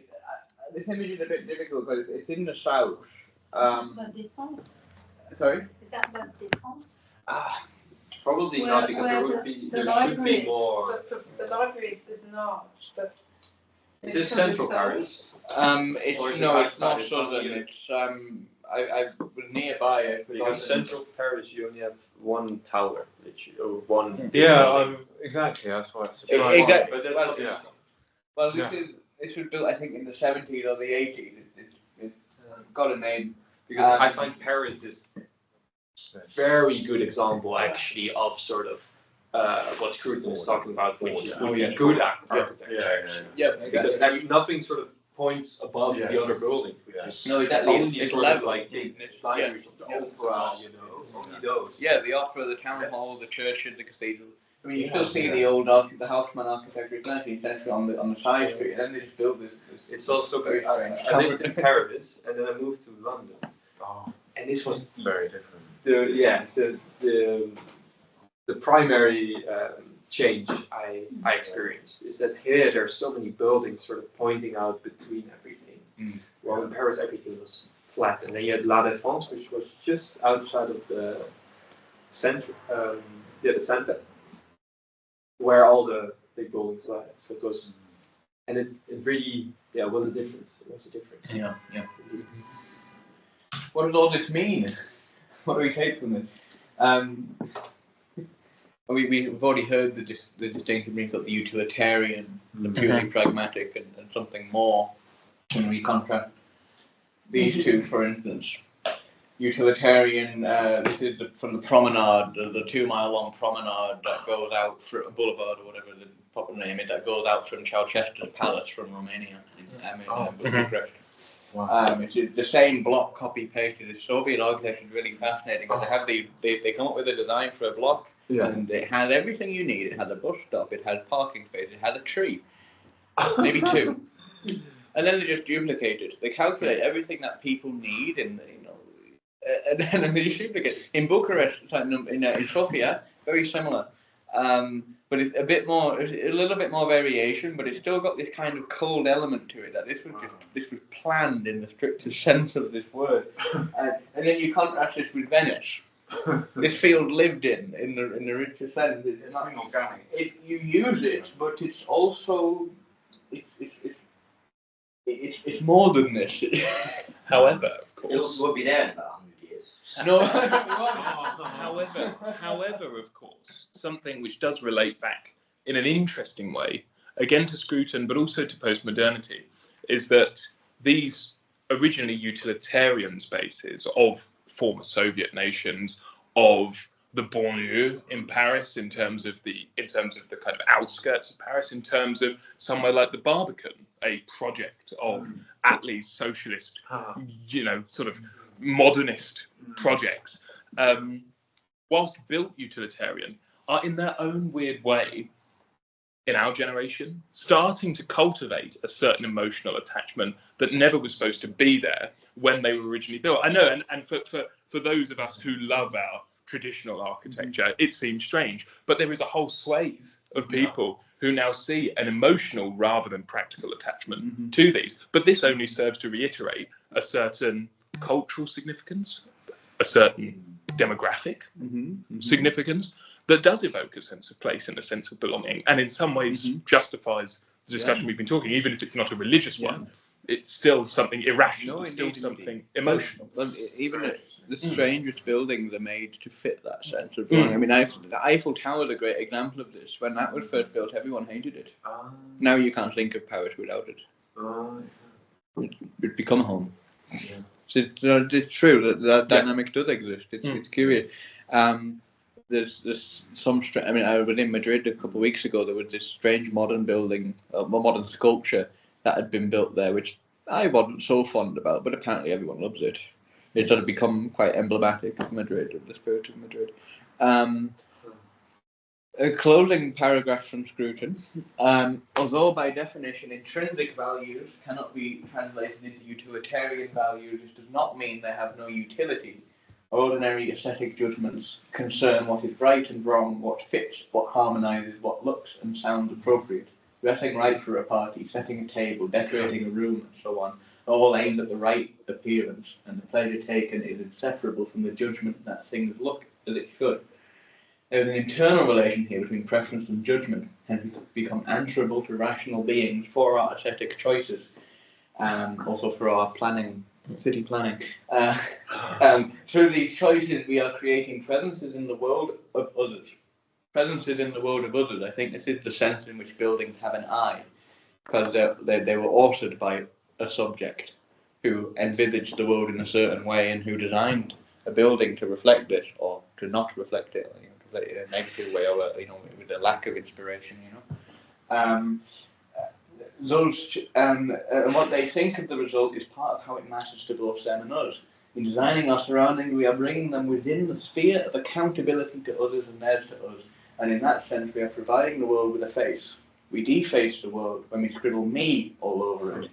this image is a bit difficult because it's in the south. Sorry? Is that La Défense? Probably not, because there should be more. The library is large, but. Is this central Paris? It's not southern. It's I was nearby. Because central Paris, you only have one tower, literally, or one. Yeah, exactly. That's why it's surprising. Exactly. But that's not the Well, this was built, I think, in the 70s or the 80s. It's got a name. Because I find Paris is very good example, actually, of sort of what Scruton is talking about, which is really good architecture. Yeah, because nothing sort of points above the other building. No, exactly. It's It's level. like the libraries of the opera, only those. Yeah, the opera, the town hall, the churches, the cathedral. I mean, you still see the old the Haussmann architecture. It's 19th century on the side street, and then they just built this. It's also very strange. I lived in Paris, and then I moved to London. And this was very different. The primary change I experienced is that here there's so many buildings sort of pointing out between everything. While in Paris everything was flat, and then you had La Défense, which was just outside of the center, the center, where all the big buildings were. So it was, and it really was a difference. It was a difference. Yeah. What does all this mean? What do we take from this? We've already heard the distinction brings up the utilitarian, the purely pragmatic, and something more. When we contrast these two, for instance, utilitarian. This is from the promenade, the 2-mile-long promenade that goes out for a boulevard or whatever the proper name is, that goes out from Ceausescu's palace from Romania in Bucharest. Wow. It's the same block copy pasted. The Soviet architecture is really fascinating. They have they come up with a design for a block, and it had everything you need. It had a bus stop, it had parking space, it had a tree, maybe two, and then they just duplicate it. They calculate everything that people need, and and then they just duplicate. In Bucharest, in Sofia, very similar. But it's a little bit more variation, but it's still got this kind of cold element to it. That this was planned in the strictest sense of this word. And then you contrast this with Venice. This field lived in the richest sense. It's not organic. You use it, but it's also it's more than this. However, of course, It won't be there in about 100 years. No. However, of course, something which does relate back in an interesting way, again to Scruton, but also to postmodernity, is that these originally utilitarian spaces of former Soviet nations, of the banlieue in Paris, in terms of the kind of outskirts of Paris, in terms of somewhere like the Barbican, a project of at least socialist, sort of modernist projects, whilst built utilitarian, are in their own weird way, in our generation, starting to cultivate a certain emotional attachment that never was supposed to be there when they were originally built. I know, and for those of us who love our traditional architecture, it seems strange, but there is a whole swathe of people who now see an emotional rather than practical attachment to these. But this only serves to reiterate a certain cultural significance, a certain demographic significance that does evoke a sense of place and a sense of belonging, and in some ways justifies the discussion we've been talking, even if it's not a religious one. It's still something irrational, something emotional. Well, even the strangest buildings are made to fit that sense of belonging. I mean, the Eiffel Tower is a great example of this. When that was first built, everyone hated it. Now you can't think of Paris without it. It's become a home. So it's true that dynamic does exist. It's curious. There's some. I mean, I was in Madrid a couple of weeks ago. There was this strange modern building, modern sculpture that had been built there, which I wasn't so fond about, but apparently everyone loves it. It's sort of become quite emblematic of Madrid, of the spirit of Madrid. A closing paragraph from Scruton. Although by definition intrinsic values cannot be translated into utilitarian values, this does not mean they have no utility. Ordinary aesthetic judgments concern what is right and wrong, what fits, what harmonises, what looks and sounds appropriate. Dressing right for a party, setting a table, decorating a room, and so on, all aimed at the right appearance, and the pleasure taken is inseparable from the judgment that things look as it should. There is an internal relation here between preference and judgment, and we become answerable to rational beings for our aesthetic choices, also for our planning, city planning. Through these choices, we are creating presences in the world of others. Presences in the world of others. I think this is the sense in which buildings have an eye, because they were authored by a subject who envisaged the world in a certain way and who designed a building to reflect it or to not reflect it, to reflect it in a negative way, or with a lack of inspiration. What they think of the result is part of how it matters to both them and us. In designing our surroundings, we are bringing them within the sphere of accountability to others and theirs to us. And in that sense, we are providing the world with a face. We deface the world when we scribble me all over it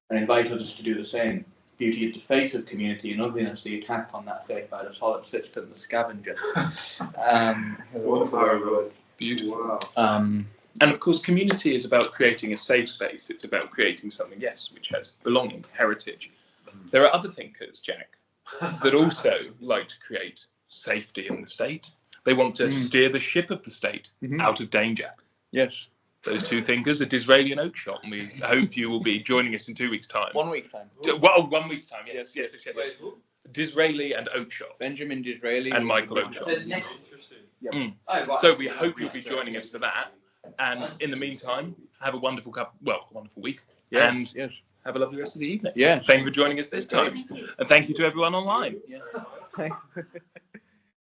and invite others to do the same. Beauty is the face of community, and ugliness the attack on that face by the solid system, the scavenger. Beautiful. Wow. And of course, community is about creating a safe space. It's about creating something, which has belonging, heritage. There are other thinkers, Jack, that also like to create safety in the state. They want to steer the ship of the state out of danger. Yes. Those two thinkers are Disraeli and Oakeshott, and we hope you will be joining us in 2 weeks' time. 1 week's time. 1 week's time, yes. Wait, who? Disraeli and Oakeshott. Benjamin Disraeli. And Michael Oakeshott. Interesting. So we hope you'll be joining us for that. And in the meantime, have a wonderful week. And have a lovely rest of the evening. Yeah. Thank you for joining us this time. And thank you to everyone online. Yeah.